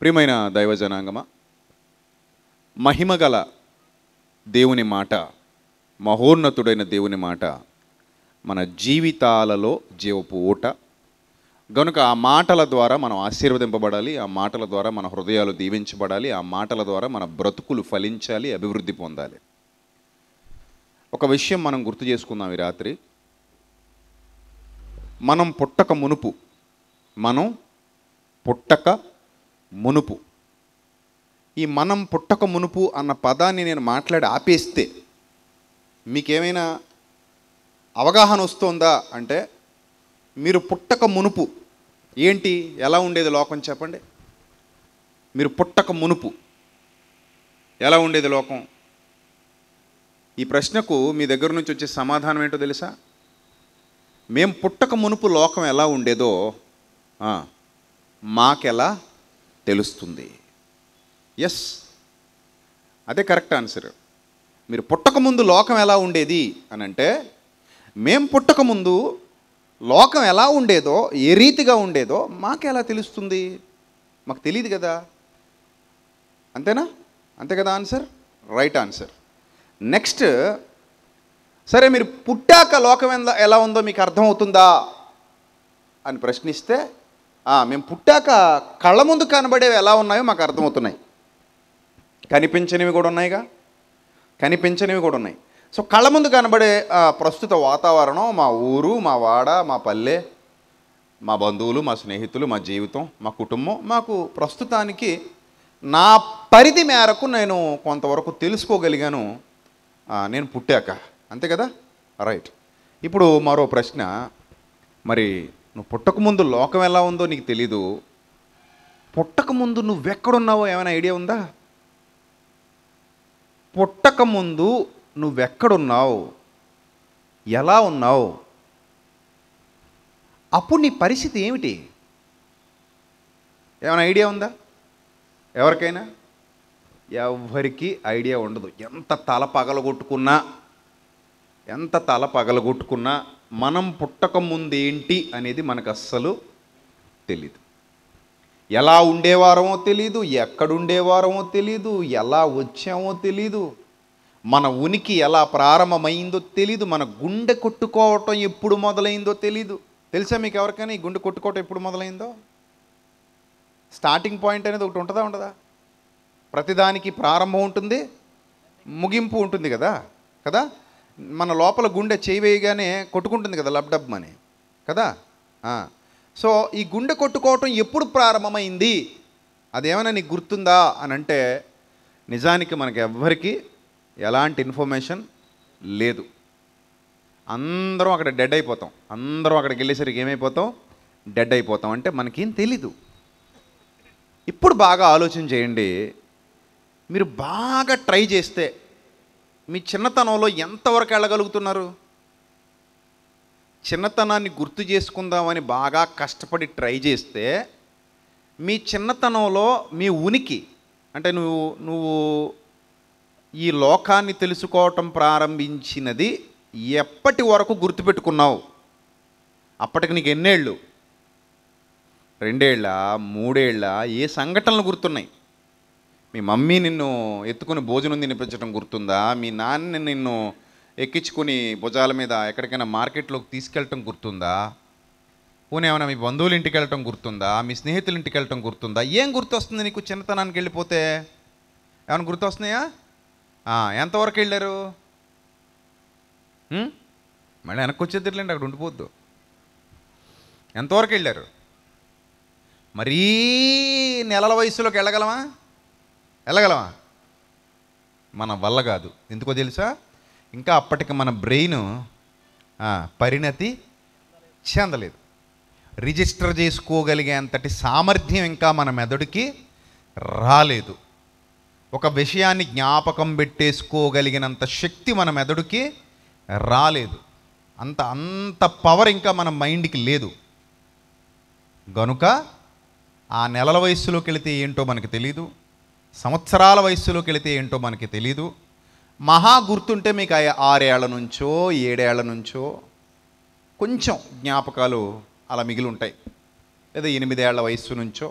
ప్రియమైన దైవజనాంగమ, మహిమగల దేవుని మాట, మహోన్నతుడైన దేవుని మాట మన జీవితాలలో జీవపు ఊట గనుక ఆ మాటల ద్వారా మనం ఆశీర్వదింపబడాలి. ఆ మాటల ద్వారా మన హృదయాలు దీవించబడాలి. ఆ మాటల ద్వారా మన బ్రతుకులు ఫలించాలి, అభివృద్ధి పొందాలి. ఒక విషయం మనం గుర్తు చేసుకుందాం ఈ రాత్రి. మనం పుట్టక మునుపు ఈ మనం పుట్టక మునుపు అన్న పదాన్ని నేను మాట్లాడి ఆపేస్తే మీకేమైనా అవగాహన వస్తుందా అంటే, మీరు పుట్టక మునుపు ఏంటి, ఎలా ఉండేది లోకం చెప్పండి. మీరు పుట్టక మునుపు ఎలా ఉండేది లోకం? ఈ ప్రశ్నకు మీ దగ్గర నుంచి వచ్చే సమాధానం ఏంటో తెలుసా? మేము పుట్టక మునుపు లోకం ఎలా ఉండేదో మాకెలా తెలుస్తుంది. ఎస్, అదే కరెక్ట్ ఆన్సర్. మీరు పుట్టకముందు లోకం ఎలా ఉండేది అని అంటే, మేము పుట్టకముందు లోకం ఎలా ఉండేదో, ఏ రీతిగా ఉండేదో మాకు ఎలా తెలుస్తుంది? మాకు తెలియదు కదా. అంతేనా? అంతే కదా ఆన్సర్, రైట్ ఆన్సర్. నెక్స్ట్, సరే మీరు పుట్టాక లోకం ఎలా ఉందో మీకు అర్థమవుతుందా అని ప్రశ్నిస్తే, మేము పుట్టాక కళ్ళ ముందు కనబడేవి ఎలా ఉన్నాయో మాకు అర్థమవుతున్నాయి. కనిపించనివి కూడా ఉన్నాయి. సో కళ్ళ ముందు కనబడే ప్రస్తుత వాతావరణం, మా ఊరు, మా వాడ, మా పల్లె, మా బంధువులు, మా స్నేహితులు, మా జీవితం, మా కుటుంబం, మాకు ప్రస్తుతానికి నా పరిధి మేరకు నేను కొంతవరకు తెలుసుకోగలిగాను నేను పుట్టాక. అంతే కదా, రైట్. ఇప్పుడు మరో ప్రశ్న, మరి నువ్వు పుట్టకముందు లోకం ఎలా ఉందో నీకు తెలీదు, పుట్టకముందు నువ్వెక్కడున్నావో ఏమైనా ఐడియా ఉందా? పుట్టకముందు నువ్వెక్కడున్నావు, ఎలా ఉన్నావు, అప్పుడు నీ పరిస్థితి ఏమిటి? ఏమైనా ఐడియా ఉందా ఎవరికైనా? ఎవరికి ఐడియా ఉండదు. ఎంత తల పగలగొట్టుకున్నా మనం పుట్టకముందేంటి అనేది మనకు అస్సలు తెలీదు. ఎలా ఉండేవారమో తెలీదు, ఎక్కడుండేవారమో తెలీదు, ఎలా వచ్చామో తెలీదు, మన ఉనికి ఎలా ప్రారంభమైందో తెలీదు, మన గుండె కొట్టుకోవటం ఎప్పుడు మొదలైందో తెలీదు. తెలుసా మీకు ఎవరికైనా ఈ గుండె కొట్టుకోవటం ఎప్పుడు మొదలైందో? స్టార్టింగ్ పాయింట్ అనేది ఒకటి ఉండదా? ప్రతిదానికి ప్రారంభం ఉంటుంది, ముగింపు ఉంటుంది కదా. మన లోపల గుండె చేయి వేయగానే కొట్టుకుంటుంది కదా, లబ్డబ్ అని కదా. సో ఈ గుండె కొట్టుకోవటం ఎప్పుడు ప్రారంభమైంది, అదేమైనా నీకు గుర్తుందా అని అంటే, నిజానికి మనకి ఎవ్వరికి ఎలాంటి ఇన్ఫర్మేషన్ లేదు. అందరం అక్కడ డెడ్ అయిపోతాం. అందరం అక్కడికి వెళ్ళేసరికి ఏమైపోతాం? డెడ్ అయిపోతాం. అంటే మనకేం తెలీదు. ఇప్పుడు బాగా ఆలోచన చేయండి. మీరు బాగా ట్రై చేస్తే మీ చిన్నతనంలో ఎంతవరకు వెళ్ళగలుగుతున్నారు? చిన్నతనాన్ని గుర్తు చేసుకుందామని బాగా కష్టపడి ట్రై చేస్తే మీ చిన్నతనంలో మీ ఉనికి అంటే నువ్వు ఈ లోకాన్ని తెలుసుకోవటం ప్రారంభించినది ఎప్పటి వరకు గుర్తుపెట్టుకున్నావు? అప్పటికి నీకు ఎన్నేళ్ళు? 2 ఏళ్ళ, 3 ఏళ్ళ? ఏ సంఘటనలు గుర్తున్నాయి? మీ మమ్మీ నిన్ను ఎత్తుకుని భోజనం తినిపించడం గుర్తుందా? మీ నాన్న నిన్ను ఎక్కించుకొని భుజాల మీద ఎక్కడికైనా మార్కెట్లోకి తీసుకెళ్ళటం గుర్తుందా? పోనీ ఏమైనా మీ బంధువుల ఇంటికి వెళ్ళటం గుర్తుందా? మీ స్నేహితుల ఇంటికి వెళ్ళటం గుర్తుందా? ఏం గుర్తొస్తుంది నీకు చిన్నతనానికి వెళ్ళిపోతే? ఏమైనా గుర్తొస్తున్నాయా? ఎంతవరకు వెళ్ళారు? మళ్ళీ వెనక్కి వచ్చేద్దరులేండి, అక్కడ ఉండిపోద్దు. ఎంతవరకు వెళ్ళారు? మరీ నెలల వయసులోకి వెళ్ళగలమా? మన వల్ల కాదు. ఎందుకో తెలుసా? ఇంకా అప్పటికి మన బ్రెయిన్ పరిణతి చెందలేదు. రిజిస్టర్ చేసుకోగలిగేంతటి సామర్థ్యం ఇంకా మన మెదడుకి రాలేదు. ఒక విషయాన్ని జ్ఞాపకం పెట్టేసుకోగలిగినంత శక్తి మన మెదడుకి రాలేదు. అంత పవర్ ఇంకా మన మైండ్కి లేదు. గనుక ఆ నెలల వయస్సులోకి వెళితే ఏంటో మనకి తెలీదు, సంవత్సరాల వయస్సులోకి వెళితే ఏంటో మనకి తెలీదు. మహా గుర్తుంటే మీకు 6 ఏళ్ల నుంచో 7 ఏళ్ల నుంచో కొంచెం జ్ఞాపకాలు అలా మిగిలి ఉంటాయి. లేదా 8 ఏళ్ల వయస్సు నుంచో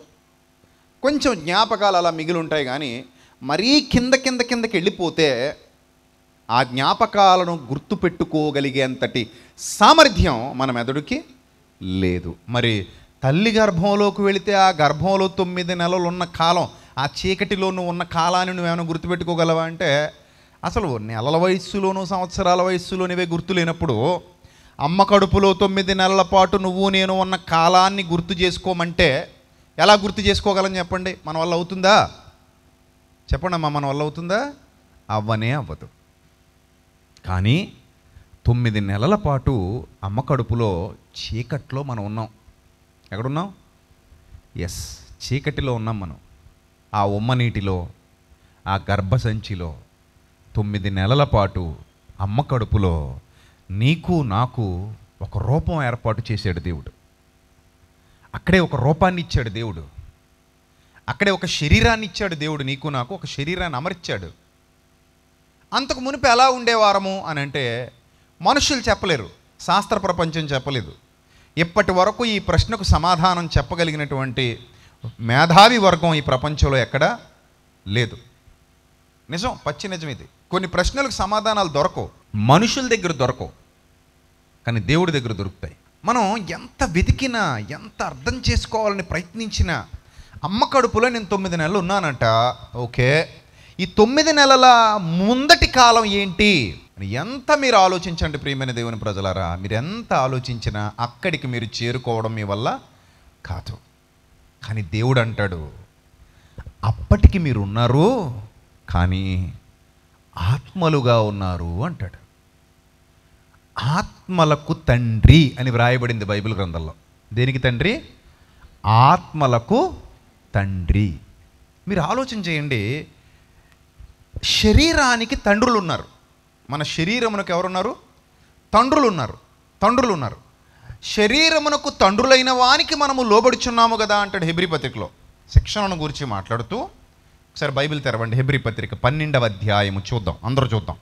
కొంచెం జ్ఞాపకాలు అలా మిగిలి ఉంటాయి. కానీ మరీ కిందకి వెళ్ళిపోతే ఆ జ్ఞాపకాలను గుర్తుపెట్టుకోగలిగేంతటి సామర్థ్యం మన మెదడుకి లేదు. మరి తల్లి గర్భంలోకి వెళితే ఆ గర్భంలో 9 నెలలు ఉన్న కాలం, ఆ చీకటిలో నువ్వు ఉన్న కాలాన్ని నువ్వేమైనా గుర్తుపెట్టుకోగలవా అంటే అసలు నెలల వయస్సులోనూ సంవత్సరాల వయస్సులోనివే గుర్తు లేనప్పుడు అమ్మ కడుపులో 9 నెలల పాటు నువ్వు నేను ఉన్న కాలాన్ని గుర్తు చేసుకోమంటే ఎలా గుర్తు చేసుకోగలని చెప్పండి? మన వల్ల అవుతుందా? చెప్పండి అమ్మా, మన వల్ల అవుతుందా? అవ్వనే అవ్వదు. కానీ 9 నెలల పాటు అమ్మ కడుపులో చీకట్లో మనం ఉన్నాం. ఎక్కడున్నాం? ఎస్, చీకటిలో ఉన్నాం మనం. ఆ ఉమ్మ నీటిలో, ఆ గర్భసంచిలో 9 నెలల పాటు అమ్మ కడుపులో నీకు నాకు ఒక రూపం ఏర్పాటు చేశాడు దేవుడు. అక్కడే ఒక రూపాన్ని ఇచ్చాడు దేవుడు. అక్కడే ఒక శరీరాన్ని ఇచ్చాడు దేవుడు. నీకు నాకు ఒక శరీరాన్ని అమర్చాడు. అంతకు మునుపు ఎలా ఉండేవారము అని అంటే మనుషులు చెప్పలేరు, శాస్త్ర ప్రపంచం చెప్పలేదు. ఇప్పటి వరకు ఈ ప్రశ్నకు సమాధానం చెప్పగలిగినటువంటి మేధావి వర్గం ఈ ప్రపంచంలో ఎక్కడా లేదు. నిజం, పచ్చి నిజం ఇది. కొన్ని ప్రశ్నలకు సమాధానాలు దొరకవు, మనుషుల దగ్గర దొరకవు, కానీ దేవుడి దగ్గర దొరుకుతాయి. మనం ఎంత వెతికినా, ఎంత అర్థం చేసుకోవాలని ప్రయత్నించినా, అమ్మ కడుపులో నేను 9 నెలలు ఉన్నానంట. ఓకే, ఈ 9 నెలల ముందటి కాలం ఏంటి? ఎంత మీరు ఆలోచించండి ప్రియమైన దేవుని ప్రజలారా, మీరు ఎంత ఆలోచించినా అక్కడికి మీరు చేరుకోవడం మీ వల్ల కాదు. కానీ దేవుడు అంటాడు, అప్పటికి మీరు ఉన్నారు కానీ ఆత్మలుగా ఉన్నారు అంటాడు. ఆత్మలకు తండ్రి అని వ్రాయబడింది బైబిల్ గ్రంథంలో. దేనికి తండ్రి? ఆత్మలకు తండ్రి. మీరు ఆలోచన చేయండి, శరీరానికి తండ్రులు ఉన్నారు. మన శరీరమునకు ఎవరున్నారు? తండ్రులు ఉన్నారు. శరీరమునకు తండ్రులైన వానికి మనము లోబడుచున్నాము కదా అంటాడు హెబ్రీ పత్రికలో. శిక్షణను గురించి మాట్లాడుతూ ఒకసారి బైబిల్ తెరవండి. హెబ్రీ పత్రిక 12వ అధ్యాయము చూద్దాం, అందరూ చూద్దాం.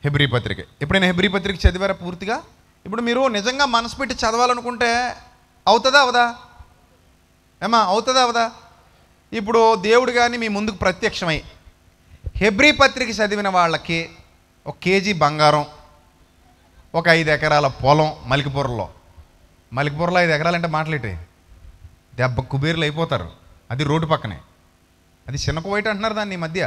హెబ్రీ పత్రిక. ఎప్పుడైనా హెబ్రీ పత్రిక చదివారా పూర్తిగా? ఇప్పుడు మీరు నిజంగా మనసు పెట్టి చదవాలనుకుంటే అవుతుందా అవదా? అవుతుందా అవదా? ఇప్పుడు దేవుడు కానీ మీ ముందుకు ప్రత్యక్షమై హెబ్రీ పత్రిక చదివిన వాళ్ళకి 1 కేజీ బంగారం, ఒక 5 ఎకరాల పొలం మలికిపురంలో 5 ఎకరాలంటే మాట్లాడే దెబ్బ కుబేర్లు అయిపోతారు. అది రోడ్డు పక్కనే. అది చిన్న కువైట్ అంటున్నారు దాన్ని ఈ మధ్య.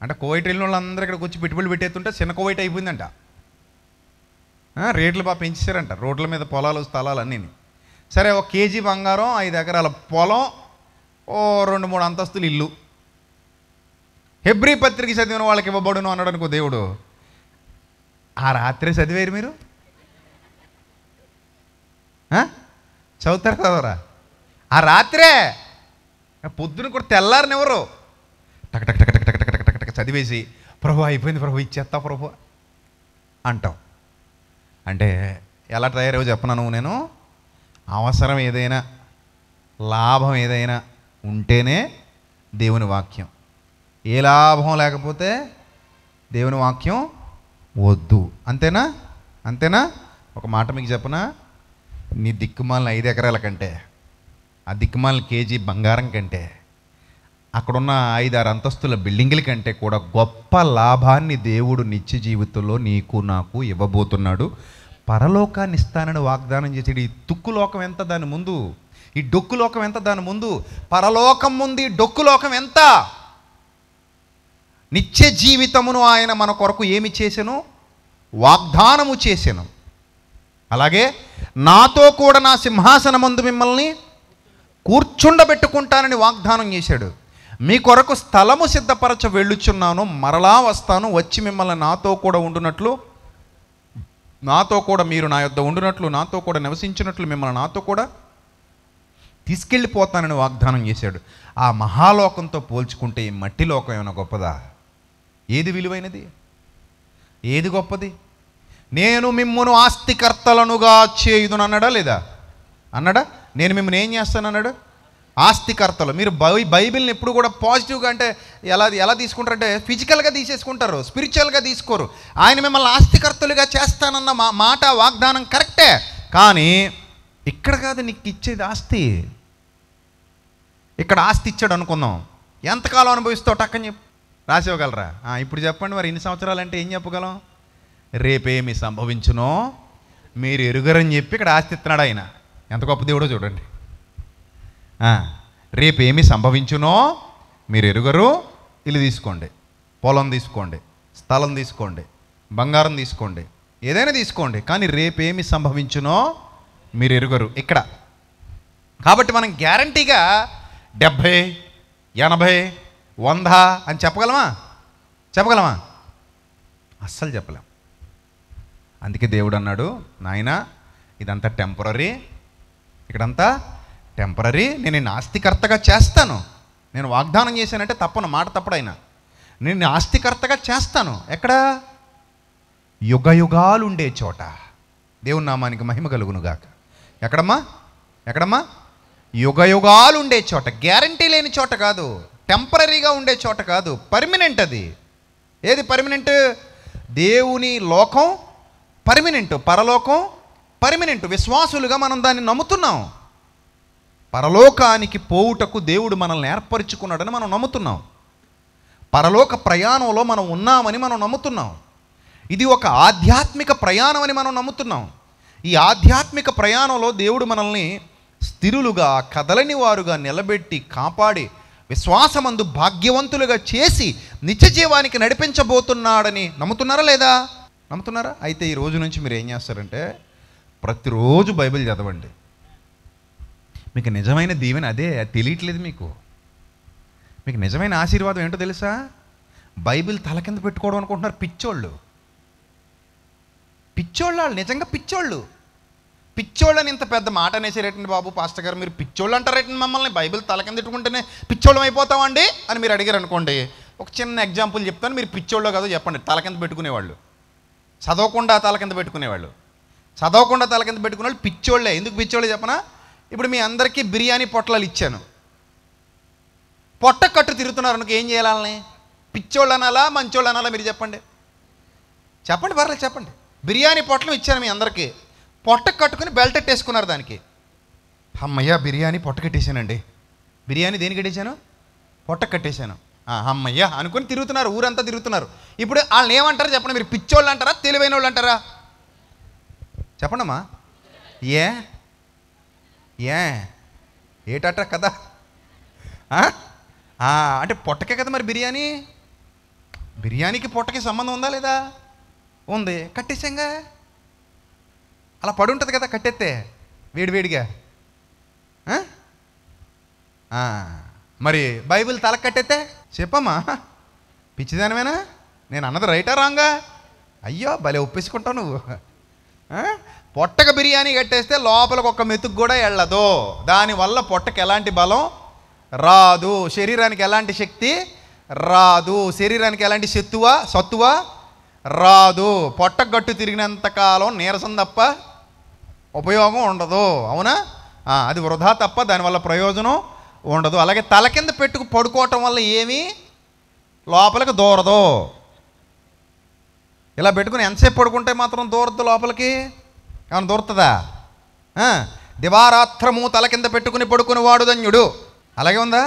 అంటే కువైట్ వెళ్ళిన వాళ్ళందరూ ఇక్కడికి వచ్చి పెట్టుబడులు పెట్టేస్తుంటే చిన్న కువైట్ అయిపోయిందంట. రేట్లు బాగా పెంచేశారంట, రోడ్ల మీద పొలాలు స్థలాలు అన్నీ. సరే, 1 కేజీ బంగారం, 5 ఎకరాల పొలం, 2-3 అంతస్తులు ఇల్లు. హెబ్రీ పత్రిక చదివిన వాళ్ళకి ఇవ్వబడును అన్నాడు అనుకో దేవుడు. ఆ రాత్రే చదివేరు మీరు? చదువుతారా? ఆ రాత్రే, పొద్దున కూడా తెల్లారనివ్వరు. టక్ టక్ టక్ టక్ టక్ టక్ టక్ టక్ చదివేసి ప్రభు అయిపోయింది ప్రభు ఇచ్చేస్తా ప్రభు అంటాం. అంటే ఎలా తయారవు చెప్పనా నువ్వు? నేను అవసరం ఏదైనా, లాభం ఏదైనా ఉంటేనే దేవుని వాక్యం. ఏ లాభం లేకపోతే దేవుని వాక్యం వద్దు. అంతేనా? ఒక మాట మీకు చెప్పనా, నీ దిక్కుమాలిన 5 ఎకరాల కంటే, ఆ దిక్కుమాలిన కేజీ బంగారం కంటే, అక్కడున్న 5-6 అంతస్తుల బిల్డింగుల కంటే కూడా గొప్ప లాభాన్ని దేవుడు నిత్య జీవితంలో నీకు నాకు ఇవ్వబోతున్నాడు. పరలోకాన్ని ఇస్తానని వాగ్దానం చేసాడు. ఈ తుక్కు లోకం ఎంత దాని ముందు, ఈ డొక్కు లోకం ఎంత దాని ముందు, పరలోకం ముందు ఈ డొక్కు లోకం ఎంత? నిత్య జీవితమును ఆయన మన కొరకు ఏమి చేసెను? వాగ్దానము చేసెను. అలాగే నాతో కూడా నా సింహాసనమందు మిమ్మల్ని కూర్చుండబెట్టుకుంటానని వాగ్దానం చేశాడు. మీ కొరకు స్థలము సిద్ధపరచ వెళ్ళుచున్నాను, మరలా వస్తాను, వచ్చి మిమ్మల్ని నాతో కూడా ఉండునట్లు, నాతో కూడా మీరు నా యొద్ద ఉండునట్లు, నాతో కూడా నివసించినట్లు మిమ్మల్ని నాతో కూడా తీసుకెళ్ళిపోతానని వాగ్దానం చేశాడు. ఆ మహాలోకంతో పోల్చుకుంటే ఈ మట్టి లోకం ఏమైనా గొప్పదా? ఏది విలువైనది? ఏది గొప్పది? నేను మిమ్మును ఆస్తికర్తలనుగా చేయుదును అన్నాడా లేదా? అన్నాడా? నేను మిమ్మల్ని ఏం చేస్తానన్నాడు? ఆస్తికర్తలు. మీరు బైబిల్ని ఎప్పుడు కూడా పాజిటివ్గా అంటే ఎలా తీసుకుంటారంటే ఫిజికల్గా తీసేసుకుంటారు, స్పిరిచువల్గా తీసుకోరు. ఆయన మిమ్మల్ని ఆస్తికర్తలుగా చేస్తానన్న మాట వాగ్దానం కరెక్టే, కానీ ఇక్కడ కాదు నీకు ఇచ్చేది ఆస్తి. ఇక్కడ ఆస్తి ఇచ్చాడు అనుకుందాం, ఎంతకాలం అనుభవిస్తావు టక్కని చెప్పు, రాసి ఇవ్వగలరా? ఇప్పుడు చెప్పండి మరి, ఇన్ని సంవత్సరాలు అంటే ఏం చెప్పగలం? రేపేమి సంభవించునో మీరు ఎరుగరని చెప్పి ఇక్కడ ఆస్తి ఇస్తున్నాడు ఆయన. ఎంత గొప్ప దేవుడో చూడండి. రేపేమి సంభవించునో మీరు ఎరుగరు, ఇల్లు తీసుకోండి, పొలం తీసుకోండి, స్థలం తీసుకోండి, బంగారం తీసుకోండి, ఏదైనా తీసుకోండి, కానీ రేపేమి సంభవించునో మీరు ఎరుగరు ఇక్కడ. కాబట్టి మనం గ్యారంటీగా 70, 80, 100 అని చెప్పగలమా? అస్సలు చెప్పలేం. అందుకే దేవుడు అన్నాడు, నాయనా ఇదంతా టెంపరరీ, ఇక్కడంతా టెంపరరీ, నేను నిన్ను ఆస్తికర్తగా చేస్తాను. నేను వాగ్దానం చేశానంటే తప్పను, మాట తప్పడైనా నేను ఆస్తికర్తగా చేస్తాను. ఎక్కడ? యుగ యుగాలు ఉండే చోట. దేవుని నామానికి మహిమ కలుగునుగాక. ఎక్కడమ్మా? యుగ యుగాలు ఉండే చోట. గ్యారంటీ లేని చోట కాదు, టెంపరరీగా ఉండే చోట కాదు, పర్మినెంట్. అది ఏది పర్మినెంట్? దేవుని లోకం పర్మినెంట్, పరలోకం పర్మినెంట్. విశ్వాసులుగా మనం దాన్ని నమ్ముతున్నాం. పరలోకానికి పోవుటకు దేవుడు మనల్ని ఏర్పరచుకున్నాడని మనం నమ్ముతున్నాం. పరలోక ప్రయాణంలో మనం ఉన్నామని మనం నమ్ముతున్నాం. ఇది ఒక ఆధ్యాత్మిక ప్రయాణం అని మనం నమ్ముతున్నాం. ఈ ఆధ్యాత్మిక ప్రయాణంలో దేవుడు మనల్ని స్థిరులుగా, కదలని వారుగా నిలబెట్టి కాపాడి విశ్వాసమందు భాగ్యవంతులుగా చేసి నిత్య జీవానికి నడిపించబోతున్నాడని నమ్ముతున్నారా లేదా? నమ్ముతున్నారా? అయితే ఈ రోజు నుంచి మీరు ఏం చేస్తారంటే, ప్రతిరోజు బైబిల్ చదవండి. మీకు నిజమైన దీవెన అదే, తెలియట్లేదు మీకు నిజమైన ఆశీర్వాదం ఏంటో తెలుసా? బైబిల్ తల కింద పెట్టుకోవడం అనుకుంటున్నారు పిచ్చోళ్ళు. వాళ్ళు నిజంగా పిచ్చోళ్ళని ఇంత పెద్ద మాట అనేసారేటండి బాబు పాస్టర్ గారు, మీరు పిచ్చోళ్ళు అంటారేటండి మమ్మల్ని, బైబిల్ తల కింద పెట్టుకుంటేనే పిచ్చోళ్ళం అయిపోతామండి అని మీరు అడిగారు అనుకోండి. ఒక చిన్న ఎగ్జాంపుల్ చెప్తాను, మీరు పిచ్చోళ్ళో కాదో చెప్పండి. తల కింద పెట్టుకునేవాళ్ళు, చదవకుండా తల కింద పెట్టుకునేవాళ్ళు పిచ్చోళ్ళే. ఎందుకు పిచ్చోళ్ళు చెప్పనా? ఇప్పుడు మీ అందరికీ బిర్యానీ పొట్లాలు ఇచ్చాను, పొట్ట కట్టు తిరుగుతున్నారు అనుకో, ఏం చేయాలని? పిచ్చోళ్ళు అనాలా, మంచోళ్ళు అనాలా? మీరు చెప్పండి పర్లేదు చెప్పండి. బిర్యానీ పొట్లం ఇచ్చాను మీ అందరికీ, పొట్ట కట్టుకుని బెల్ట్ వేసుకున్నారు దానికి. అమ్మయ్య బిర్యానీ పొట్ట కట్టేశానండి. బిర్యానీ దేనికి కట్టేశాను? పొట్ట కట్టేశాను. అమ్మయ్య అనుకుని తిరుగుతున్నారు, ఊరంతా తిరుగుతున్నారు. ఇప్పుడు వాళ్ళని ఏమంటారు చెప్పండి? మీరు పిచ్చోళ్ళు అంటారా, తెలివైన వాళ్ళు అంటారా? చెప్పండమ్మా. ఏటట కదా, అంటే పొట్టకే కదా మరి బిర్యానీకి పొట్టకి సంబంధం ఉందా లేదా? ఉంది. కట్టేసాంగా, అలా పడి ఉంటుంది కదా కట్టెత్తే వేడివేడిగా. మరి బైబిల్ తలకు కట్టెత్తే చెప్పమ్మా, పిచ్చిదానివేనా? నేను అన్నది రైటా రాంగా? అయ్యో భలే ఒప్పేసుకుంటావు నువ్వు. పొట్టకు బిర్యానీ కట్టేస్తే లోపలికి ఒక్క మెతుకు కూడా వెళ్ళదు. దానివల్ల పొట్టకి ఎలాంటి బలం రాదు, శరీరానికి ఎలాంటి శక్తి రాదు, శరీరానికి ఎలాంటి సత్తువ రాదు. పొట్టకు గట్టు తిరిగినంతకాలం నీరసం తప్ప ఉపయోగం ఉండదు. అవునా? అది వృధా తప్ప దానివల్ల ప్రయోజనం ఉండదు. అలాగే తల కింద పెట్టుకు పడుకోవటం వల్ల ఏమీ లోపలికి దూరదు. ఇలా పెట్టుకుని ఎంతసేపు పడుకుంటే మాత్రం దూరద్దు లోపలికి? ఏమైనా దూరుతుందా? దివారాత్రము తల కింద పెట్టుకుని పడుకుని వాడు ధన్యుడు. అలాగే ఉందా?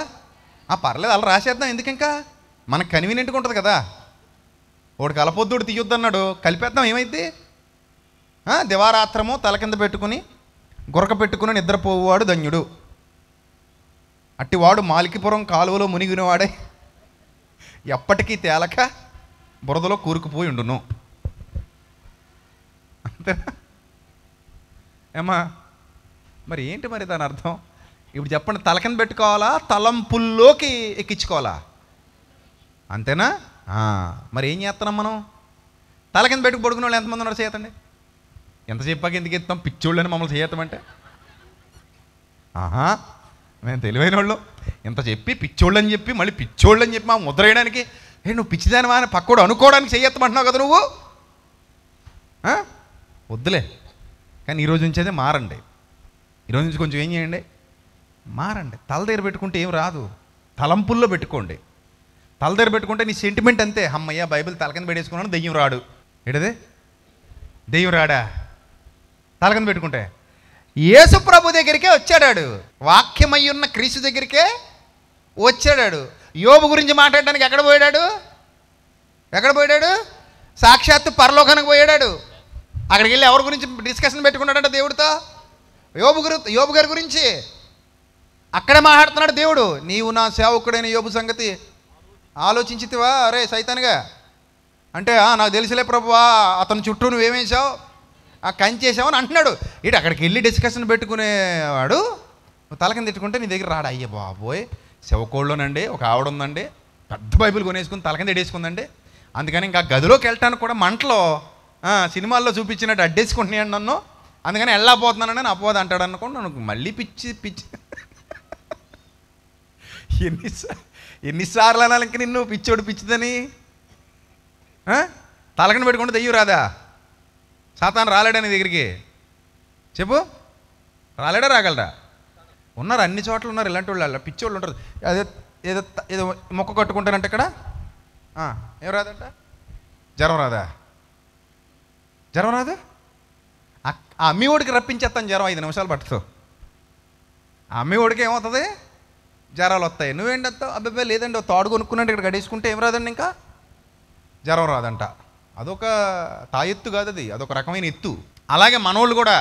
పర్లేదు, అలా రాసేద్దాం. ఎందుకు ఇంకా మనకు కన్వీనియంట్గా ఉంటుంది కదా. ఒకటి కలపొద్దుడు తీయొద్దన్నాడు, కలిపేద్దాం, ఏమైంది? దివారాత్రము తల కింద పెట్టుకుని గురక పెట్టుకుని నిద్రపోవాడు ధన్యుడు. అట్టివాడు మాలికిపురం కాలువలో మునిగినవాడే ఎప్పటికీ తేలక బురదలో కూరుకుపోయి ఉండును. అంతేనా? ఏమా మరి ఏంటి మరి దాని అర్థం? ఇప్పుడు చెప్పండి, తల కింద పెట్టుకోవాలా, తలంపుల్లోకి ఎక్కించుకోవాలా? అంతేనా? మరి ఏం చేస్తున్నాం మనం? తల కింద పెట్టుకు పడుకునే వాళ్ళు ఎంతమంది ఉన్నారు? చేయతండి. ఎంత చెప్పాక ఎందుకు ఎత్తాం? పిచ్చోళ్ళని మమ్మల్ని చేయటమంటే మేము తెలివైన వాళ్ళు. ఇంత చెప్పి పిచ్చోళ్ళని చెప్పి మళ్ళీ పిచ్చోళ్ళని చెప్పి మా ముద్ర వేయడానికి, నువ్వు పిచ్చిదానివా అని పక్కోడు అనుకోవడానికి చేయెత్తమంటున్నావు కదా నువ్వు. వద్దులే. కానీ ఈరోజు నుంచి అయితే మారండి. ఈరోజు నుంచి కొంచెం ఏం చేయండి, మారండి. తల దగ్గర పెట్టుకుంటే ఏం రాదు, తలంపుల్లో పెట్టుకోండి. తల దగ్గర పెట్టుకుంటే నీ సెంటిమెంట్ అంతే. అమ్మయ్య బైబిల్ తల కింద పెట్టేసుకున్నాను, దెయ్యం రాడు. ఏంటదే దెయ్యం రాడా? తల కింద పెట్టుకుంటే యేసు ప్రభు దగ్గరికే వచ్చాడాడు. వాక్యమై ఉన్న క్రీస్తు దగ్గరికే వచ్చాడాడు. యోబు గురించి మాట్లాడడానికి ఎక్కడ పోయాడు? సాక్షాత్తు పరలోకానికి పోయాడు. అక్కడికి వెళ్ళి ఎవరి గురించి డిస్కషన్ పెట్టుకున్నాడంట దేవుడితో? యోబు గారి గురించి అక్కడే మాట్లాడుతున్నాడు దేవుడు. నీవు నా సేవకుడైన యోబు సంగతి ఆలోచించితివా అరే సైతాన్గా అంటే నాకు తెలుసులే ప్రభువా, అతని చుట్టూ నువ్వేమేసావు, ఆ కంచేసావు అని అంటున్నాడు. ఇటు అక్కడికి వెళ్ళి డిస్కషన్ పెట్టుకునేవాడు నువ్వు తలకింద తిట్టుకుంటే నీ దగ్గర రాడు. అయ్య బాబోయ్, శివకోళ్ళలోనండి ఒక ఆవిడ ఉందండి, పెద్ద బైబిల్ కొనేసుకుని తలకింద ఎడేసుకుందండి, అందుకని ఇంకా గదిలోకి వెళ్ళటానికి కూడా మంటలో సినిమాల్లో చూపించినట్టు అడ్డేసుకుంటున్నాడు నన్ను, అందుకని వెళ్ళకపోతున్నానని నేను అపోదు అంటాడు అనుకోండి. నన్ను మళ్ళీ పిచ్చి ఎన్నిసార్లు అనాలి ఇంక నిన్ను పిచ్చోడు పిచ్చిదని? తలకని పెట్టుకుంటే దెయ్యం రాదా? సాతాను రాలేడా నీ దగ్గరికి? చెప్పు, రాలేడా రాగలరా? ఉన్నారు, అన్ని చోట్ల ఉన్నారు ఇలాంటి వాళ్ళు, పిచ్చోళ్ళు ఉంటారు. అదే ఏదో మొక్క కట్టుకుంటారంటే ఇక్కడ ఏం రాదంట? జ్వరం రాదా? ఆ అమ్మి ఓడికి రప్పించేస్తాను జ్వరం 5 నిమిషాలు పట్టుకో. ఆ అమ్మి ఓడికి ఏమవుతుంది? జ్వరాలు వస్తాయి. నువ్వేంటో అబ్బాయి లేదండి తాడు కొనుక్కున్నట్టు ఇక్కడ గడేసుకుంటే ఏం రాదండి, ఇంకా జ్వరం రాదంట. అదొక తాయెత్తు కాదు, అదొక రకమైన ఎత్తు. అలాగే మనోళ్ళు కూడా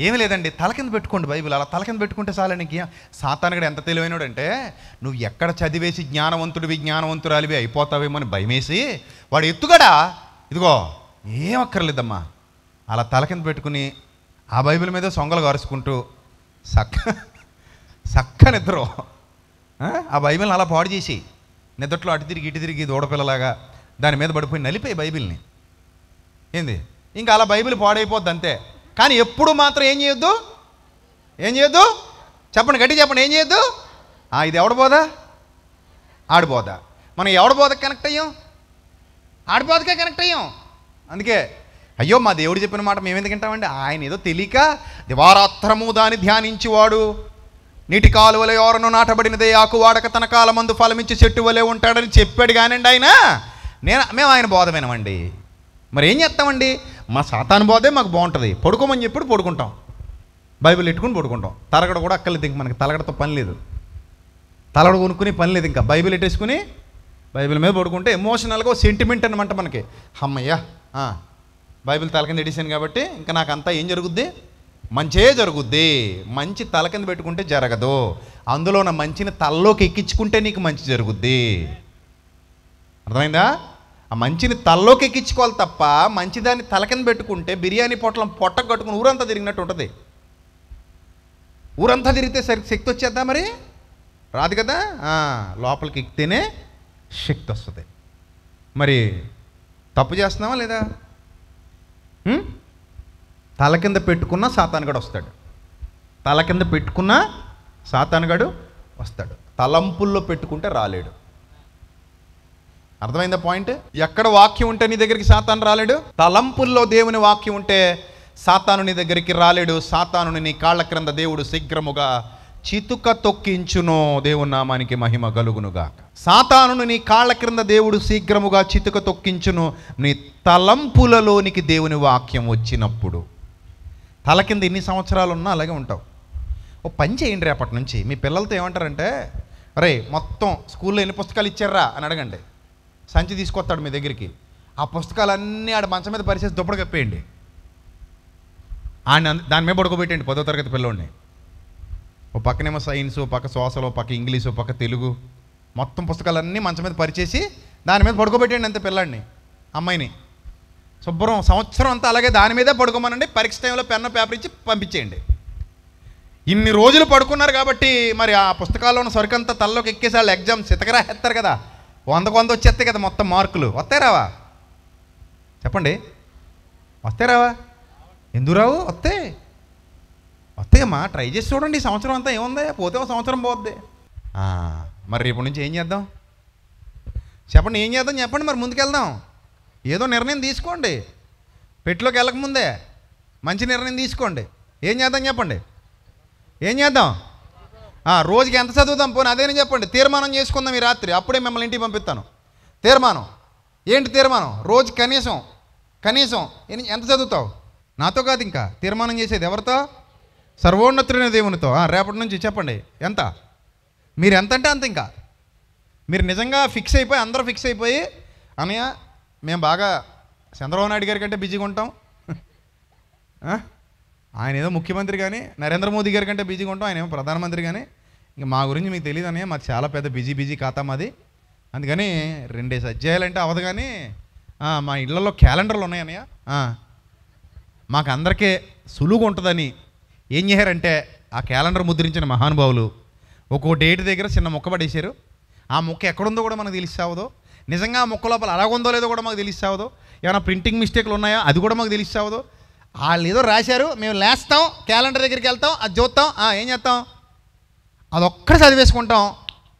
ఏమి లేదండి తల కింద పెట్టుకోండి బైబిల్, అలా తల కింద పెట్టుకుంటే చాలా నీకు. సాతానుడు ఎంత తెలివైనడు అంటే నువ్వు ఎక్కడ చదివేసి జ్ఞానవంతురాలివి అయిపోతావేమో అని భయమేసి వాడు ఎత్తుగడా ఇదిగో ఏం అక్కర్లేదమ్మా అలా తల కింద పెట్టుకుని ఆ బైబిల్ మీద సొంగలు కారుచుకుంటూ చక్క నిద్ర ఆ బైబిల్ని అలా పాడు చేసి నిద్రలో అటు తిరిగి దూడపిల్లలాగా దాని మీద పడిపోయి నలిపోయి బైబిల్ని ఏంది ఇంకా అలా బైబిల్ పాడైపోద్ది అంతే. కానీ ఎప్పుడు మాత్రం ఏం చేయొద్దు చెప్పండి, గట్టి చెప్పండి, ఏం చేయొద్దు. ఇది ఎవడ బోదా? ఆడిపోదా. మనం ఎవడ బోధకు కనెక్ట్ అయ్యాం? ఆడిపోదకే కనెక్ట్ అయ్యాం. అందుకే అయ్యో మా దేవుడు చెప్పిన మాట మేము ఎందుకు వింటామండి? ఆయన ఏదో తెలియక దివారాత్రము దాన్ని ధ్యానించేవాడు నీటి కాలువలో ఎవరను నాటబడినదే ఆకు వాడక తన కాలమందు ఫలమించి చెట్టు వలె ఉంటాడని చెప్పాడు కానండి ఆయన. మేము ఆయన బోధ వినమండి. మరి ఏం చేస్తామండి? మా సాతాను బోధే మాకు బాగుంటుంది. పడుకోమని చెప్పి పడుకుంటాం, బైబిల్ పెట్టుకుని పడుకుంటాం. తలగడ కూడా అక్కర్లేదు, ఇంక మనకి తలగడతో పని లేదు, తలగడ కొనుక్కుని పని లేదు. ఇంకా బైబిల్ పెట్టేసుకుని బైబిల్ మీద పడుకుంటే ఎమోషనల్గా సెంటిమెంట్ అనమాట మనకి. అమ్మయ్యా బైబిల్ తల కింద ఎడిసాను కాబట్టి ఇంకా నాకు అంతా ఏం జరుగుద్ది? మంచే జరుగుద్ది. మంచి తల కింద పెట్టుకుంటే జరగదు, అందులో ఉన్న మంచిని తలలోకి ఎక్కించుకుంటే నీకు మంచి జరుగుద్ది. అర్థమైందా? ఆ మంచిని తలలోకి ఎక్కించుకోవాలి తప్ప మంచిదాన్ని తల కింద పెట్టుకుంటే బిర్యానీ పొట్లం పొట్టకు కట్టుకుని ఊరంతా తిరిగినట్టు ఉంటుంది. ఊరంతా తిరిగితే శక్తి వచ్చేద్దా? మరి రాదు కదా. లోపలికి ఎక్కితేనే శక్తి వస్తుంది. మరి తప్పు చేస్తున్నావా లేదా? తల కింద పెట్టుకున్న సాతానుగాడు వస్తాడు, తల కింద పెట్టుకున్న సాతానుగాడు వస్తాడు. తలంపుల్లో పెట్టుకుంటే రాలేడు. అర్థమైందా పాయింట్? ఎక్కడ వాక్యం ఉంటే నీ దగ్గరికి సాతాను రాలేడు? తలంపుల్లో దేవుని వాక్యం ఉంటే సాతాను నీ దగ్గరికి రాలేడు. సాతానుని నీ కాళ్ళ క్రింద దేవుడు శీఘ్రముగా చితుక తొక్కించును. దేవుని నామానికి మహిమ కలుగునుగా. సాతానుని నీ కాళ్ళ క్రింద దేవుడు శీఘ్రముగా చితుక తొక్కించును నీ తలంపులలోనికి దేవుని వాక్యం వచ్చినప్పుడు. తల కింద ఎన్ని సంవత్సరాలు ఉన్నా అలాగే ఉంటావు. ఓ పని చేయండి, రేపటి నుంచి మీ పిల్లలతో ఏమంటారంటే అరే మొత్తం స్కూల్లో ఎన్ని పుస్తకాలు ఇచ్చారా అని అడగండి. సంచి తీసుకొస్తాడు మీ దగ్గరికి, ఆ పుస్తకాలన్నీ ఆడ మంచం మీద పరిచేసి దుప్పటి కప్పేయండి. దాని మీద పడుకోబెట్టండి 10వ తరగతి పిల్లోడిని. ఓ పక్కనేమో సైన్స్, ఓ పక్క సోషల్, ఓ పక్క ఇంగ్లీష్, ఓ పక్క తెలుగు, మొత్తం పుస్తకాలన్నీ మంచం మీద పరిచేసి దాని మీద పడుకోబెట్టండి అంతే పిల్లాడిని, అమ్మాయిని. శుభ్రం సంవత్సరం అంతా అలాగే దాని మీదే పడుకోమనండి. పరీక్ష టైంలో పెన్ను పేపర్ ఇచ్చి పంపించేయండి. ఇన్ని రోజులు పడుకున్నారు కాబట్టి మరి ఆ పుస్తకాల్లో ఉన్న సరుకంతా తల్లోకి ఎక్కేసి వాళ్ళు ఎగ్జామ్ చితకరాస్తారు కదా, 100 వచ్చేస్తాయి కదా మొత్తం మార్కులు. వస్తాయి రావా? చెప్పండి, వస్తాయి రావా? ఎందుకు రావు? వస్తాయమ్మా, ట్రై చేసి చూడండి. ఈ సంవత్సరం అంతా ఏముంది, పోతే ఒక సంవత్సరం పోద్ది. మరి రేపు నుంచి ఏం చేద్దాం చెప్పండి? ఏం చేద్దాం చెప్పండి? మరి ముందుకెళ్దాం. ఏదో నిర్ణయం తీసుకోండి. పెట్టిలోకి వెళ్ళకముందే మంచి నిర్ణయం తీసుకోండి. ఏం చేద్దాం చెప్పండి? ఏం చేద్దాం? రోజుకి ఎంత చదువుదాం పోనీ అదేని చెప్పండి. తీర్మానం చేసుకుందాం ఈ రాత్రి, అప్పుడే మిమ్మల్ని ఇంటికి పంపిస్తాను. తీర్మానం ఏంటి? తీర్మానం రోజు కనీసం ఎంత చదువుతావు? నాతో కాదు, ఇంకా తీర్మానం చేసేది ఎవరితో? సర్వోన్నతుడైన దేవునితో. రేపటి నుంచి చెప్పండి ఎంత, మీరు ఎంత అంటే అంత. ఇంకా మీరు నిజంగా ఫిక్స్ అయిపోయి అందరూ ఫిక్స్ అయిపోయి అన్నయ్య మేము బాగా చంద్రబాబు నాయుడు గారి కంటే బిజీగా ఉంటాం, ఆయన ఏదో ముఖ్యమంత్రి కానీ నరేంద్ర మోదీ గారి కంటే బిజీగా ఉంటాం, ఆయన ఏమో ప్రధానమంత్రి కానీ ఇంక మా గురించి మీకు తెలియదు అన్నయ్య, మాది చాలా పెద్ద బిజీ ఖాతా మాది, అందుకని 2 అధ్యాయాలంటే అవదు కానీ మా ఇళ్లలో క్యాలెండర్లు ఉన్నాయన్నయ్య, మాకు అందరికీ సులువుగా ఉంటుందని ఏం చేశారంటే ఆ క్యాలెండర్ ముద్రించిన మహానుభావులు ఒక్కో డేట్ దగ్గర చిన్న మొక్క పడేశారు. ఆ మొక్క ఎక్కడుందో కూడా మనకు తెలిసావదో, నిజంగా ఆ మొక్క లోపల అలాగుందో లేదో కూడా మాకు తెలిసావదో, ఏమైనా ప్రింటింగ్ మిస్టేక్లు ఉన్నాయా అది కూడా మాకు తెలిసావదో. వాళ్ళు ఏదో రాశారు, మేము లేస్తాం క్యాలెండర్ దగ్గరికి వెళ్తాం, అది చూస్తాం, ఏం చేస్తాం అదొక్కడే చదివేసుకుంటాం,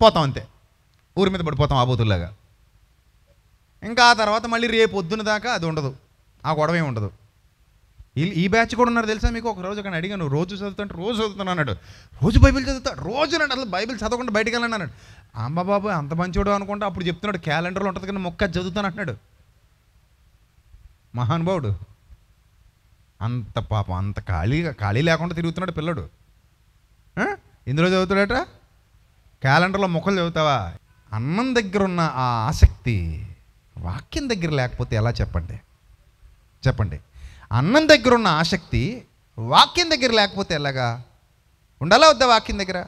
పోతాం అంతే, ఊరి మీద పడిపోతాం ఆబోతుల్లాగా. ఇంకా ఆ తర్వాత మళ్ళీ రేపు పొద్దున దాకా అది ఉండదు, ఆ గొడవ ఉండదు. ఈ బ్యాచ్ కూడా ఉన్నారు తెలుసా మీకు. ఒక రోజు అక్కడ అడిగాను, రోజు చదువుతుంటే రోజు చదువుతాను అన్నాడు, రోజు బైబిల్ చదువుతా రోజు అన్నాడు, అసలు బైబిల్ చదవకుండా బయటికి వెళ్ళండి అన్నాడు. బాబు అంత మంచోడు అనుకుంటా అప్పుడు చెప్తున్నాడు క్యాలెండర్లో ఉంటుంది కానీ మొక్క చదువుతాను అంటున్నాడు మహానుభావుడు. అంత పాపం అంత ఖాళీ లేకుండా తిరుగుతున్నాడు పిల్లడు. ఇందులో చదువుతాడట క్యాలెండర్లో మొక్కలు చదువుతావా? అన్నం దగ్గర ఉన్న ఆ ఆసక్తి వాక్యం దగ్గర లేకపోతే ఎలా చెప్పండి చెప్పండి. అన్నం దగ్గర ఉన్న ఆసక్తి వాక్యం దగ్గర లేకపోతే ఎలాగా? ఉండాలా వద్దా వాక్యం దగ్గర?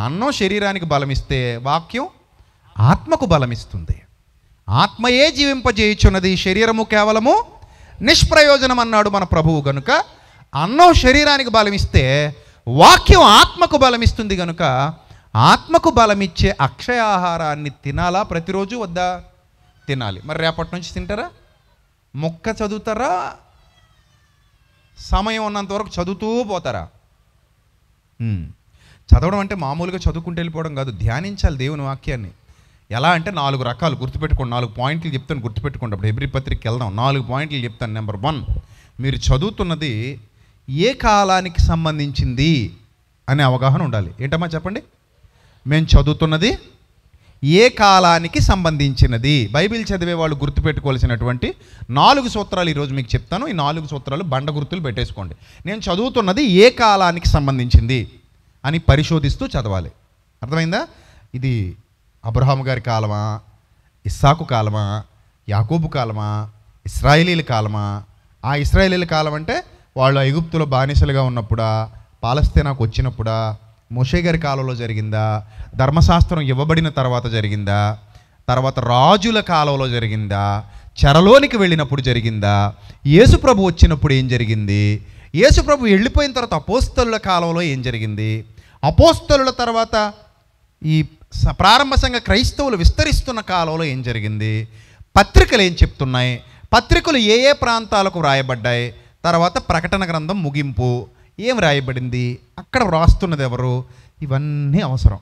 అన్నం శరీరానికి బలమిస్తే వాక్యం ఆత్మకు బలమిస్తుంది. ఆత్మయే జీవింపజేయుచున్నది, శరీరము కేవలము నిష్ప్రయోజనం అన్నాడు మన ప్రభువు. కనుక అన్నం శరీరానికి బలమిస్తే వాక్యం ఆత్మకు బలమిస్తుంది. కనుక ఆత్మకు బలమిచ్చే అక్షయ ఆహారాన్ని తినాలా ప్రతిరోజు వద్దా? తినాలి. మరి రేపటి నుంచి తింటారా? మొక్క చదువుతారా? సమయం ఉన్నంత వరకు చదువుతూ పోతారా? చదవడం అంటే మామూలుగా చదువుకుంటూ వెళ్ళిపోవడం కాదు, ధ్యానించాలి దేవుని వాక్యాన్ని. ఎలా అంటే 4 రకాలు గుర్తుపెట్టుకోండి, 4 పాయింట్లు చెప్తాను గుర్తుపెట్టుకోండి. అప్పుడు హెబ్రీ పత్రికకి వెళ్దాం, 4 పాయింట్లు చెప్తాను. నెంబర్ 1, మీరు చదువుతున్నది ఏ కాలానికి సంబంధించింది అనే అవగాహన ఉండాలి. ఏంటమ్మా చెప్పండి? మేము చదువుతున్నది ఏ కాలానికి సంబంధించినది. బైబిల్ చదివే వాళ్ళు గుర్తుపెట్టుకోవాల్సినటువంటి 4 సూత్రాలు ఈరోజు మీకు చెప్తాను. ఈ 4 సూత్రాలు బండ గుర్తులు పెట్టేసుకోండి. నేను చదువుతున్నది ఏ కాలానికి సంబంధించింది అని పరిశోధిస్తూ చదవాలి. అర్థమైందా? ఇది అబ్రహాము గారి కాలమా, ఇస్సాకు కాలమా, యాకోబు కాలమా, ఇశ్రాయేలీల కాలమా? ఆ ఇశ్రాయేలీల కాలం అంటే వాళ్ళు ఐగుప్తులో బానిసలుగా ఉన్నప్పుడా, పాలస్తీనాకు వచ్చినప్పుడా, మోషే గారి కాలంలో జరిగిందా, ధర్మశాస్త్రం ఇవ్వబడిన తర్వాత జరిగిందా, తర్వాత రాజుల కాలంలో జరిగిందా, చెరలోనికి వెళ్ళినప్పుడు జరిగిందా, యేసుప్రభు వచ్చినప్పుడు ఏం జరిగింది, యేసుప్రభు వెళ్ళిపోయిన తర్వాత అపోస్తలుల కాలంలో ఏం జరిగింది, అపోస్తలుల తర్వాత ఈ ప్రారంభ సంఘ క్రైస్తవులు విస్తరిస్తున్న కాలంలో ఏం జరిగింది, పత్రికలు ఏం చెప్తున్నాయి, పత్రికలు ఏ ఏ ప్రాంతాలకు వ్రాయబడ్డాయి, తర్వాత ప్రకటన గ్రంథం ముగింపు ఏం రాయబడింది, అక్కడ వ్రాస్తున్నది ఎవరు, ఇవన్నీ అవసరం.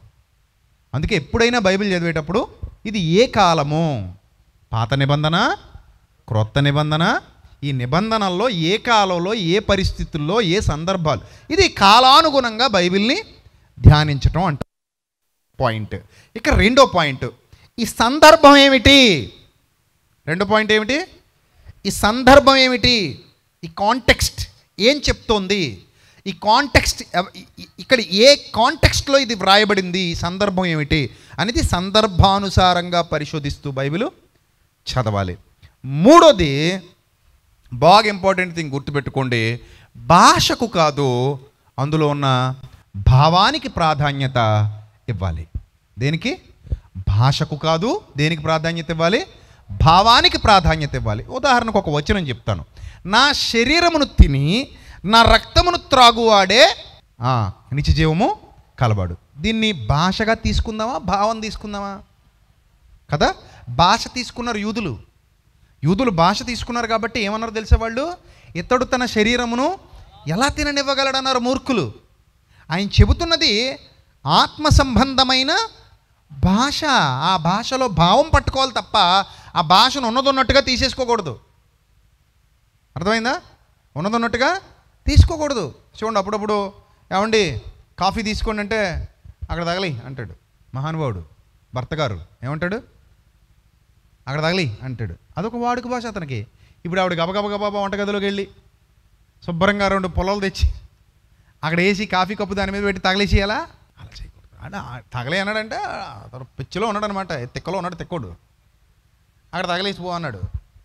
అందుకే ఎప్పుడైనా బైబిల్ చదివేటప్పుడు ఇది ఏ కాలము, పాత నిబంధన, క్రొత్త నిబంధన, ఈ నిబంధనల్లో ఏ కాలంలో ఏ పరిస్థితుల్లో ఏ సందర్భాలు, ఇది కాలానుగుణంగా బైబిల్ని ధ్యానించటం అంట పాయింట్. ఇక రెండో పాయింట్, ఈ సందర్భం ఏమిటి? రెండో పాయింట్ ఏమిటి? ఈ సందర్భం ఏమిటి? ఈ కాంటెక్స్ట్ ఏం చెప్తోంది? ఈ కాంటెక్స్ట్ ఇక్కడ ఏ కాంటెక్స్ట్లో ఇది వ్రాయబడింది, ఈ సందర్భం ఏమిటి అనేది సందర్భానుసారంగా పరిశోధిస్తూ బైబిల్ చదవాలి. మూడోది బాగా ఇంపార్టెంట్ థింగ్ గుర్తుపెట్టుకోండి, భాషకు కాదు అందులో ఉన్న భావానికి ప్రాధాన్యత ఇవ్వాలి. దేనికి? భాషకు కాదు, దేనికి ప్రాధాన్యత ఇవ్వాలి? భావానికి ప్రాధాన్యత ఇవ్వాలి. ఉదాహరణకు ఒక వచనం చెప్తాను, నా శరీరమును తిని నా రక్తమును త్రాగువాడే నిత్యజీవము కలవాడు. దీన్ని భాషగా తీసుకుందామా, భావం తీసుకుందామా? కదా, భాష తీసుకున్నారు యూదులు భాష తీసుకున్నారు కాబట్టి ఏమన్నారు తెలుసా వాళ్ళు? ఇతడు తన శరీరమును ఎలా తిననివ్వగలడన్నారు మూర్ఖులు. ఆయన చెబుతున్నది ఆత్మ సంబంధమైన భాష. ఆ భాషలో భావం పట్టుకోవాలి తప్ప ఆ భాషను ఉన్నదన్నట్టుగా తీసేసుకోకూడదు. అర్థమైందా? ఉన్నదన్నట్టుగా తీసుకోకూడదు. చూడండి, అప్పుడప్పుడు ఏమండి కాఫీ తీసుకోండి అంటే అక్కడ తగలి అంటాడు మహానుభావుడు. భర్త గారు ఏమంటాడు? అక్కడ తగలి అంటాడు. అదొక వాడుక భాష అతనికి. ఇప్పుడు ఆవిడ గబగబా వంటగదిలోకి వెళ్ళి శుభ్రంగా 2 పొలాలు తెచ్చి అక్కడ వేసి కాఫీ కప్పు దాని మీద పెట్టి తగలేసేయాలా? అలా చేయకూడదు. అంటే తగలే అన్నాడంటే అతను పిచ్చిలో ఉన్నాడు అనమాట, తిక్కలో ఉన్నాడు తిక్కోడు. అక్కడ తగలేసిపో అన్నాడు,